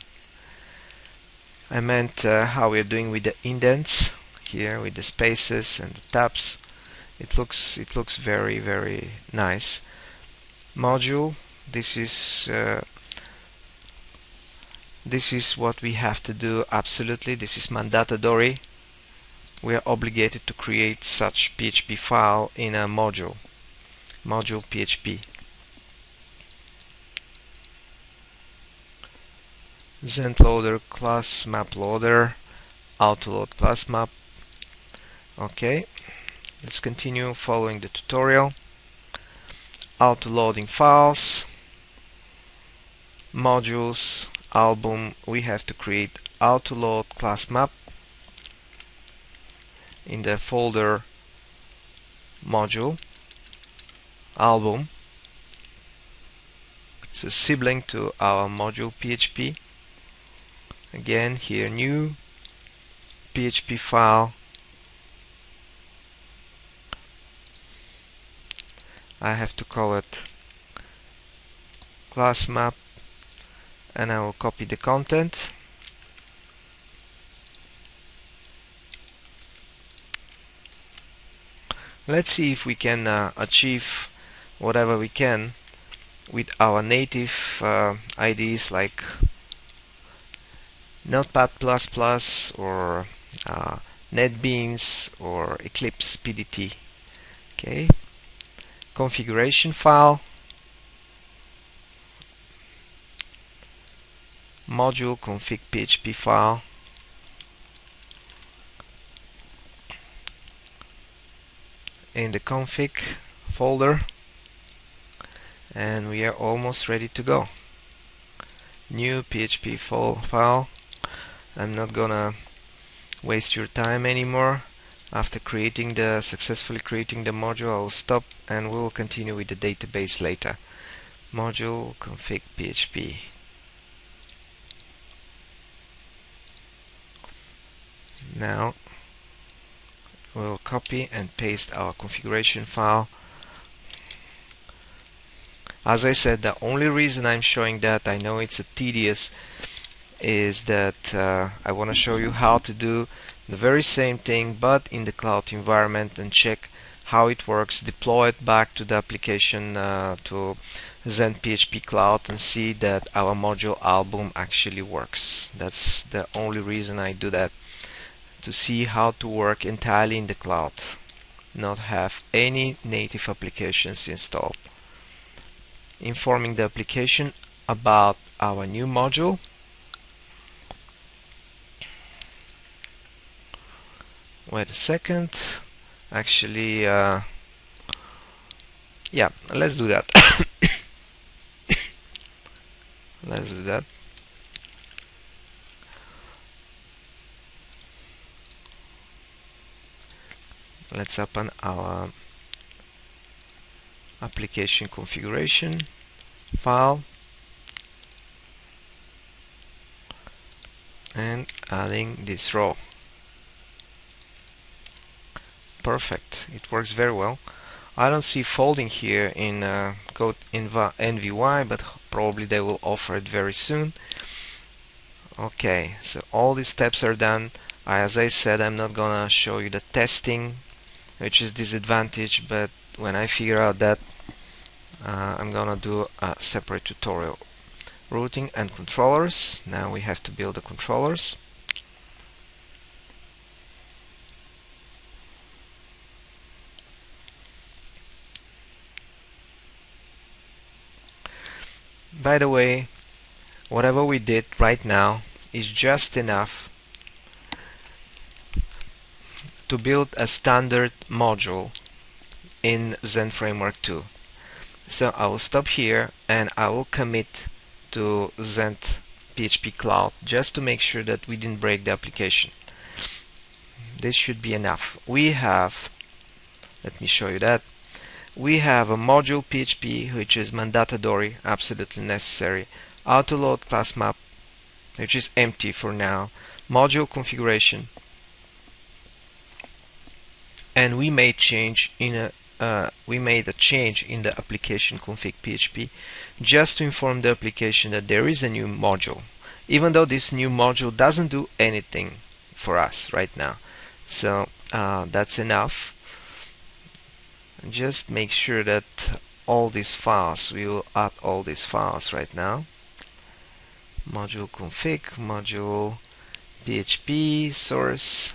I meant how we are doing with the indents here, with the spaces and the tabs. It looks very nice. Module. This is what we have to do. Absolutely, this is mandatory. We are obligated to create such PHP file in a module PHP. Zend loader, class map loader, autoload class map. Okay, let's continue following the tutorial. Autoloading files, modules, album. We have to create autoload class map in the folder module album. It's a sibling to our module PHP. Again, here new PHP file. I have to call it class map, and I will copy the content. Let's see if we can achieve whatever we can with our native IDEs like Notepad++ or NetBeans or Eclipse PDT. Okay, configuration file, module config PHP file, in the config folder, and we are almost ready to go. New PHP file. I'm not gonna waste your time anymore. After successfully creating the module, I will stop and we will continue with the database later. Module config PHP. Now we'll copy and paste our configuration file. As I said, the only reason I'm showing that, I know it's tedious, is that I want to show you how to do the very same thing but in the cloud environment and check how it works, deploy it back to the application to Zend PhpCloud and see that our module album actually works. That's the only reason I do that, to see how to work entirely in the cloud, not have any native applications installed. Informing the application about our new module. Wait a second. Actually, yeah, let's do that. Let's do that. Let's open our application configuration file and adding this row. Perfect, it works very well. I don't see folding here in Codenvy, but probably they will offer it very soon. Okay, so all these steps are done. As I said, I'm not gonna show you the testing, which is disadvantage, but when I figure out that, I'm gonna do a separate tutorial. Routing and controllers. Now we have to build the controllers. By the way, whatever we did right now is just enough to build a standard module in Zend Framework 2. So I will stop here and I will commit to Zend PhpCloud just to make sure that we didn't break the application. This should be enough. We have, let me show you that. We have a module PHP which is mandatory, absolutely necessary. Autoload class map, which is empty for now. Module configuration, and we made change in we made a change in the application config PHP just to inform the application that there is a new module, even though this new module doesn't do anything for us right now. So that's enough. Just make sure that all these files, we will add all these files right now. Module config, module PHP, source,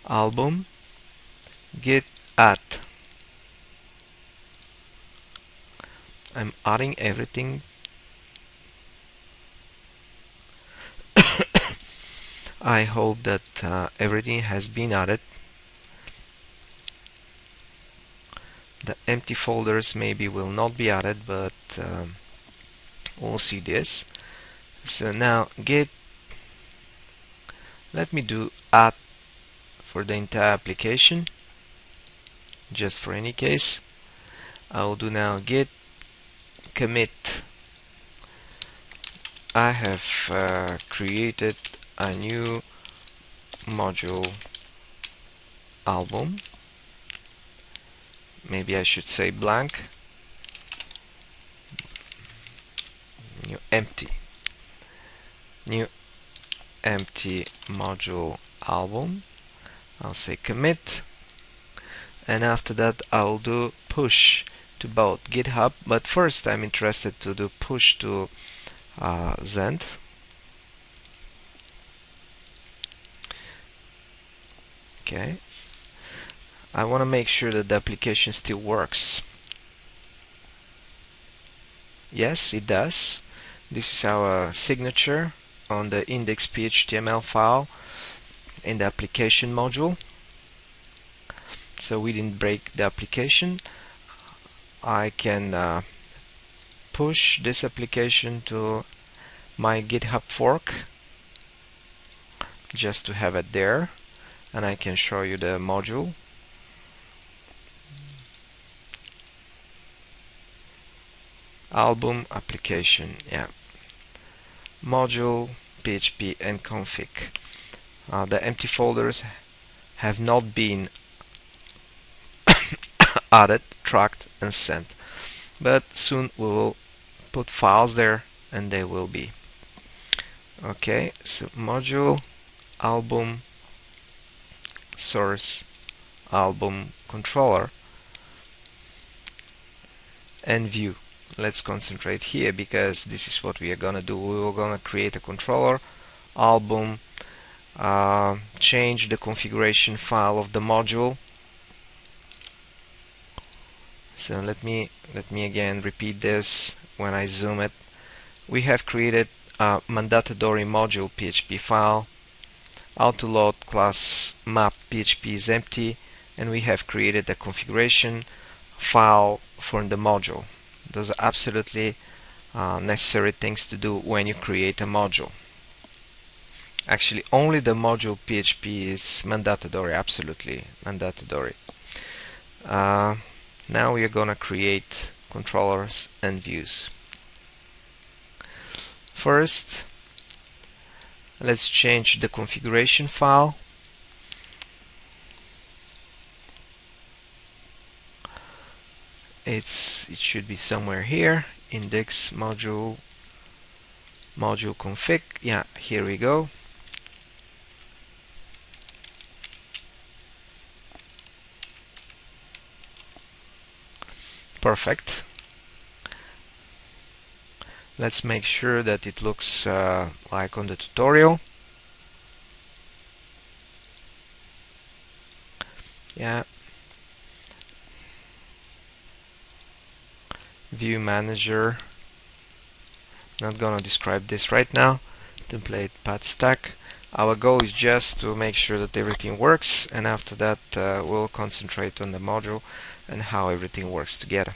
album, git add. I'm adding everything. I hope that everything has been added. The empty folders maybe will not be added, but we'll see this. So now git, let me do add for the entire application, just for any case. I will do now git commit. I have created a new module album. Maybe I should say blank, new empty module album. I'll say commit, and after that I'll do push to both GitHub, but first I'm interested to do push to Zend. Okay, I want to make sure that the application still works. Yes, it does. This is our signature on the index.html file in the application module. So we didn't break the application. I can push this application to my GitHub fork just to have it there, and I can show you the module. Album application, yeah. Module, PHP and config. The empty folders have not been added, tracked and sent, but soon we will put files there and they will be. Okay, so module, album, source, album, controller, and view. Let's concentrate here because this is what we are gonna do. We are gonna create a controller, album, change the configuration file of the module. So let me again repeat this. When I zoom it, we have created a mandatory module PHP file. Autoload class map PHP is empty, and we have created a configuration file for the module. Those are absolutely necessary things to do when you create a module. Actually, only the module PHP is mandatory, absolutely mandatory. Now we are gonna create controllers and views. First, let's change the configuration file. It should be somewhere here. Index module config. Yeah, here we go. Perfect. Let's make sure that it looks like on the tutorial. Yeah. view manager. Not gonna describe this right now. Template path stack. Our goal is just to make sure that everything works, and after that we'll concentrate on the module and how everything works together.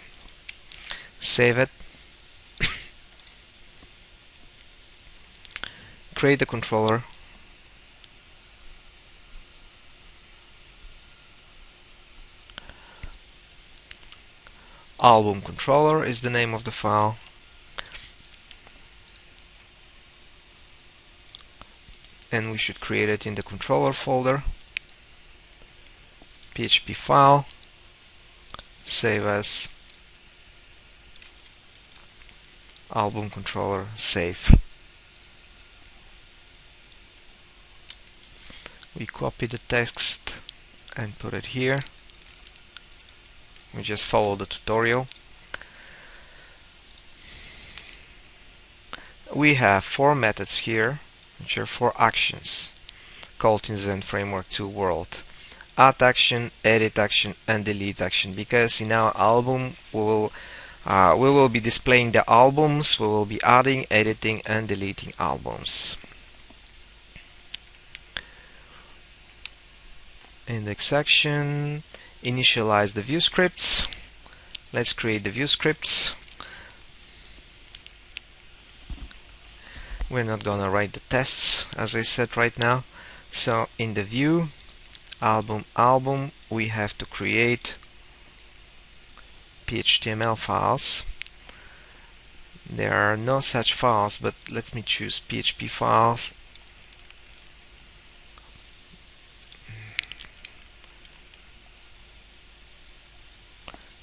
Save it. Create a controller. Album controller is the name of the file. And we should create it in the controller folder. PHP file. Save as album controller. Save. We copy the text and put it here. We just follow the tutorial. We have 4 methods here, which are 4 actions called in Zend Framework 2 world. Add action, edit action, and delete action, because in our album we will be displaying the albums, we will be adding, editing, and deleting albums. Index action, initialize the view scripts. Let's create the view scripts. We're not gonna write the tests, as I said right now. So in the view album we have to create PHTML files. There are no such files, but let me choose PHP files.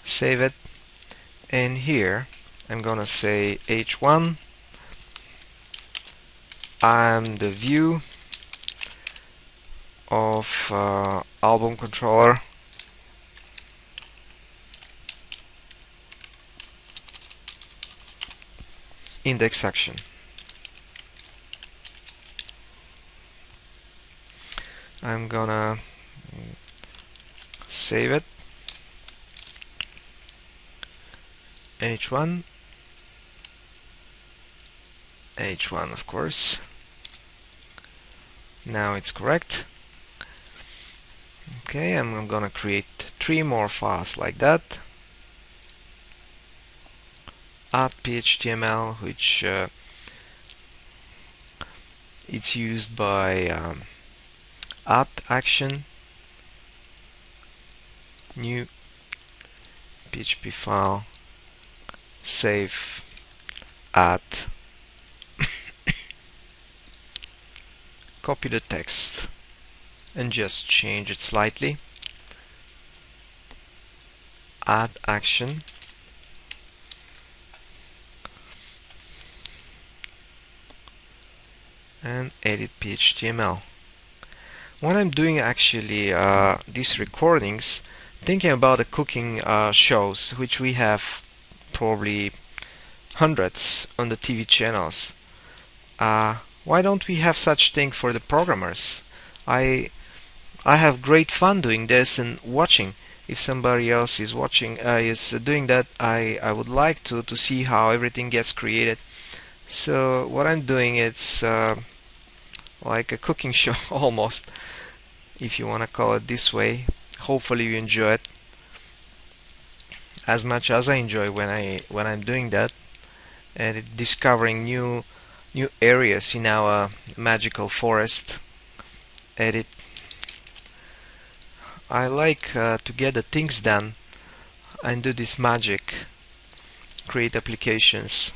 Save it, and here I'm gonna say h1. I'm the view of album controller. Index action. I'm gonna save it. H1, of course. Now it's correct. Okay, I'm gonna create 3 more files like that. Add PHTML, which it's used by add action, new PHP file, save, add, copy the text and just change it slightly, add action, and edit PHTML. When I'm doing actually these recordings, thinking about the cooking shows, which we have probably hundreds on the TV channels, why don't we have such thing for the programmers? I have great fun doing this and watching. If somebody else is watching, is doing that, I would like to see how everything gets created. So what I'm doing, it's like a cooking show almost, if you want to call it this way. Hopefully you enjoy it as much as I enjoy when I'm doing that, and discovering new areas in our magical forest. Edit. I like to get the things done and do this magic. Create applications.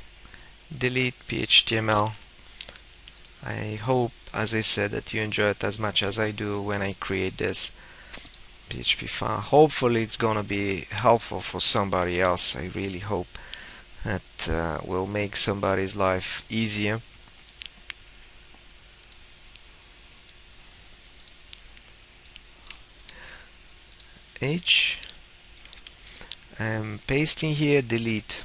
Delete PHTML. I hope, as I said, that you enjoy it as much as I do when I create this PHP file. Hopefully it's gonna be helpful for somebody else. I really hope that will make somebody's life easier. H. I'm pasting here, delete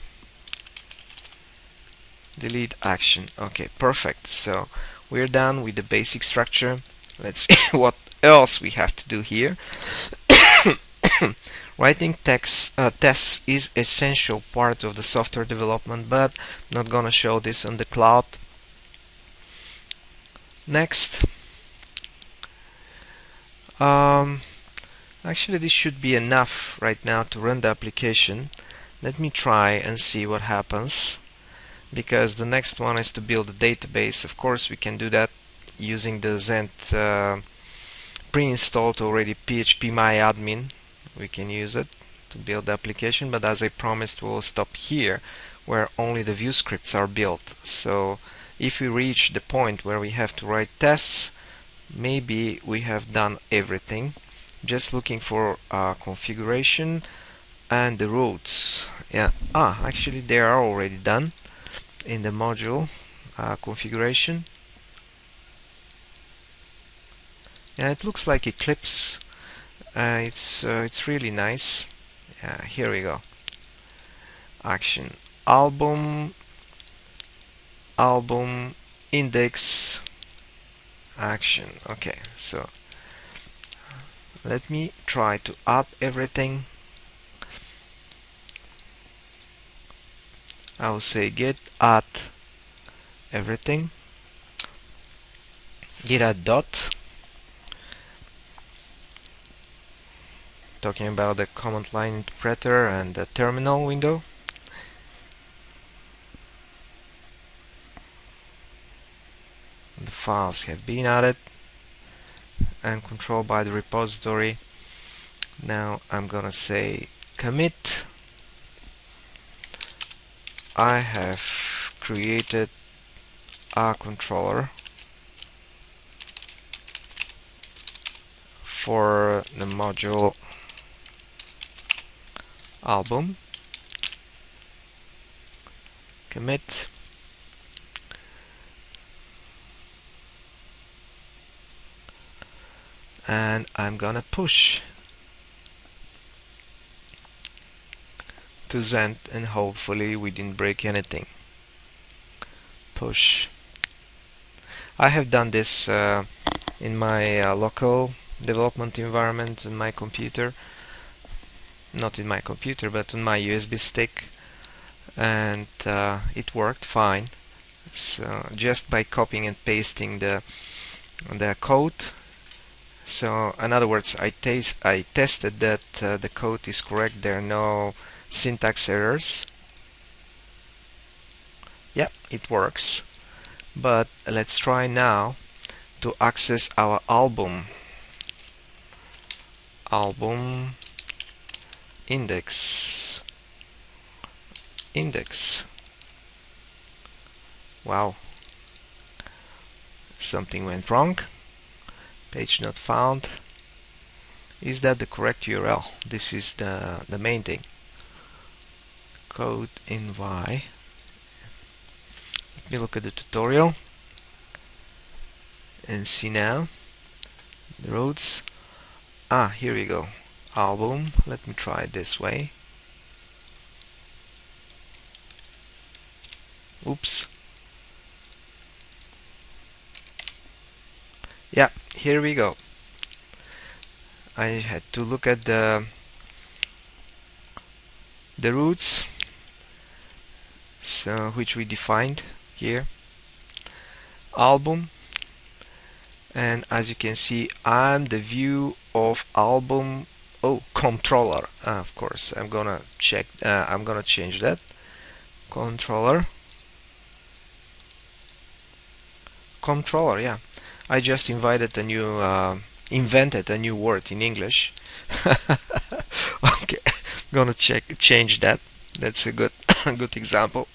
action. Okay, perfect. So we're done with the basic structure. Let's see what else we have to do here. Writing tests is essential part of the software development, but I'm not gonna show this on the cloud. Next, actually this should be enough right now to run the application. Let me try and see what happens, because the next one is to build a database. Of course we can do that using the Zend pre-installed already phpMyAdmin. We can use it to build the application, but as I promised, we'll stop here where only the Vue scripts are built. So if we reach the point where we have to write tests, maybe we have done everything. Just looking for configuration and the routes. Yeah, actually they are already done in the module configuration. Yeah, it looks like Eclipse. It's really nice. Here we go. Action, album, index, action. Okay, so let me try to add everything. I will say git add everything, git add dot, talking about the command line interpreter and the terminal window. The files have been added and controlled by the repository. Now I'm gonna say commit. I have created a controller for the module album. Commit. And I'm gonna push to Zend, and hopefully we didn't break anything. Push. I have done this in my local development environment on my computer, not in my computer but on my USB stick, and it worked fine. So just by copying and pasting the code. So in other words, I tested that the code is correct. There are no syntax errors. Yep, it works. But let's try now to access our album index. Wow, something went wrong. Page not found. Is that the correct URL? This is the main thing. Codenvy. Let me look at the tutorial and see now the routes. Here we go. Album. Let me try it this way. Oops. Yeah, here we go. I had to look at the routes, so which we defined here. Album, and as you can see, I'm the view of album. Controller. Of course, I'm gonna check. I'm gonna change that. Controller. Yeah. I just invented a new word in English. Okay, gonna change that. That's a good good example.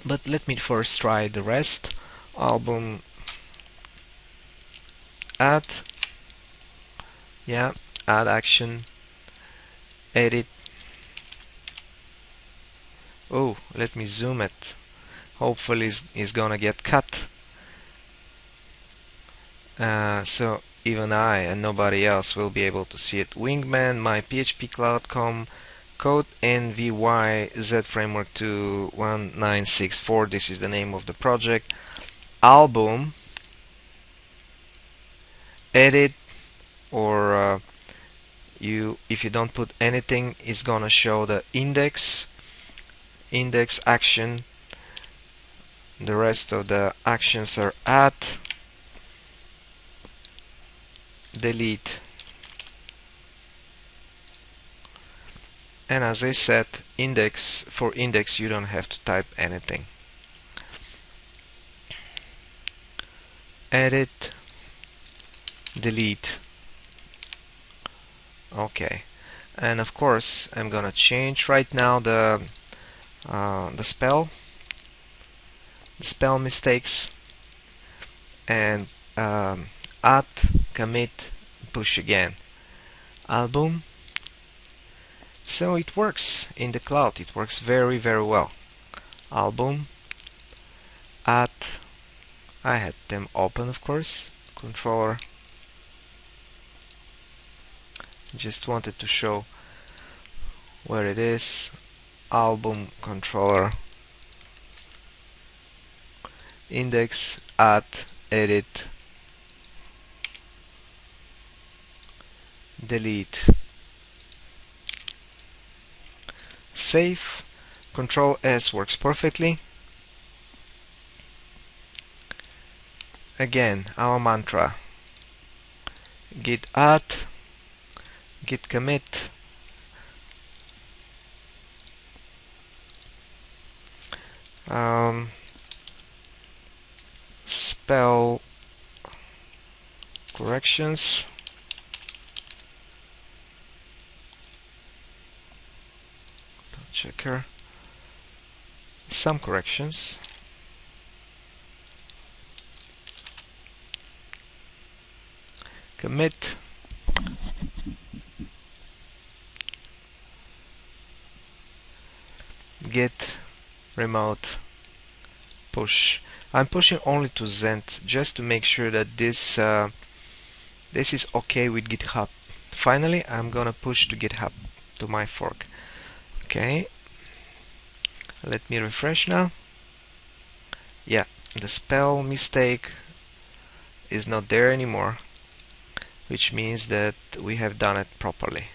But let me first try the rest. Album add. Yeah, add action. Edit. Let me zoom it. Hopefully it's gonna get cut. So even I and nobody else will be able to see it. Wingman, my PhpCloud.com, Codenvy Z Framework 2 1964. This is the name of the project. Album, edit, or if you don't put anything, it's gonna show the index action. The rest of the actions are add, delete, and as I said, for index you don't have to type anything. Edit, delete. Okay, and of course I'm gonna change right now the spell mistakes, and add, commit, push again, album. So it works in the cloud. It works very, very well. Album, add. I had them open, of course. Controller. Just wanted to show where it is. Album, controller, index, add, edit, delete, save. Control S works perfectly. Again, our mantra: git add, git commit, spell corrections, checker, some corrections, commit, git remote, push. I'm pushing only to Zend just to make sure that this is okay with GitHub. Finally, I'm gonna push to GitHub, to my fork. Okay, let me refresh now. Yeah, the spell mistake is not there anymore, which means that we have done it properly.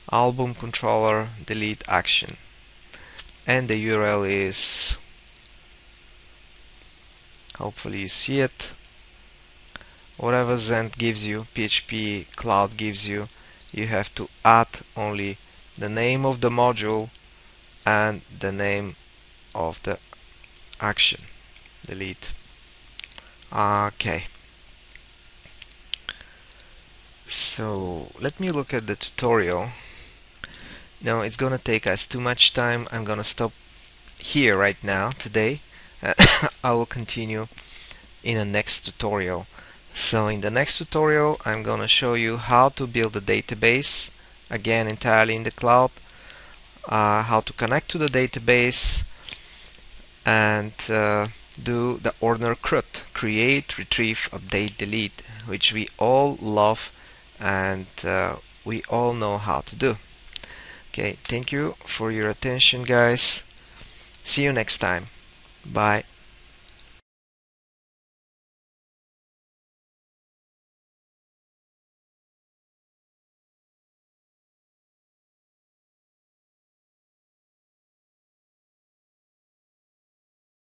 Album, controller, delete, action, and the URL is, hopefully you see it, whatever Zend gives you, PhpCloud gives you, you have to add only the name of the module and the name of the action. Delete. Okay. So let me look at the tutorial. Now it's gonna take us too much time. I'm gonna stop here right now today. I will continue in the next tutorial. So in the next tutorial I'm gonna show you how to build a database, again entirely in the cloud, how to connect to the database, and do the ordner CRUD, create, retrieve, update, delete, which we all love and we all know how to do. Okay, thank you for your attention, guys. See you next time. Bye.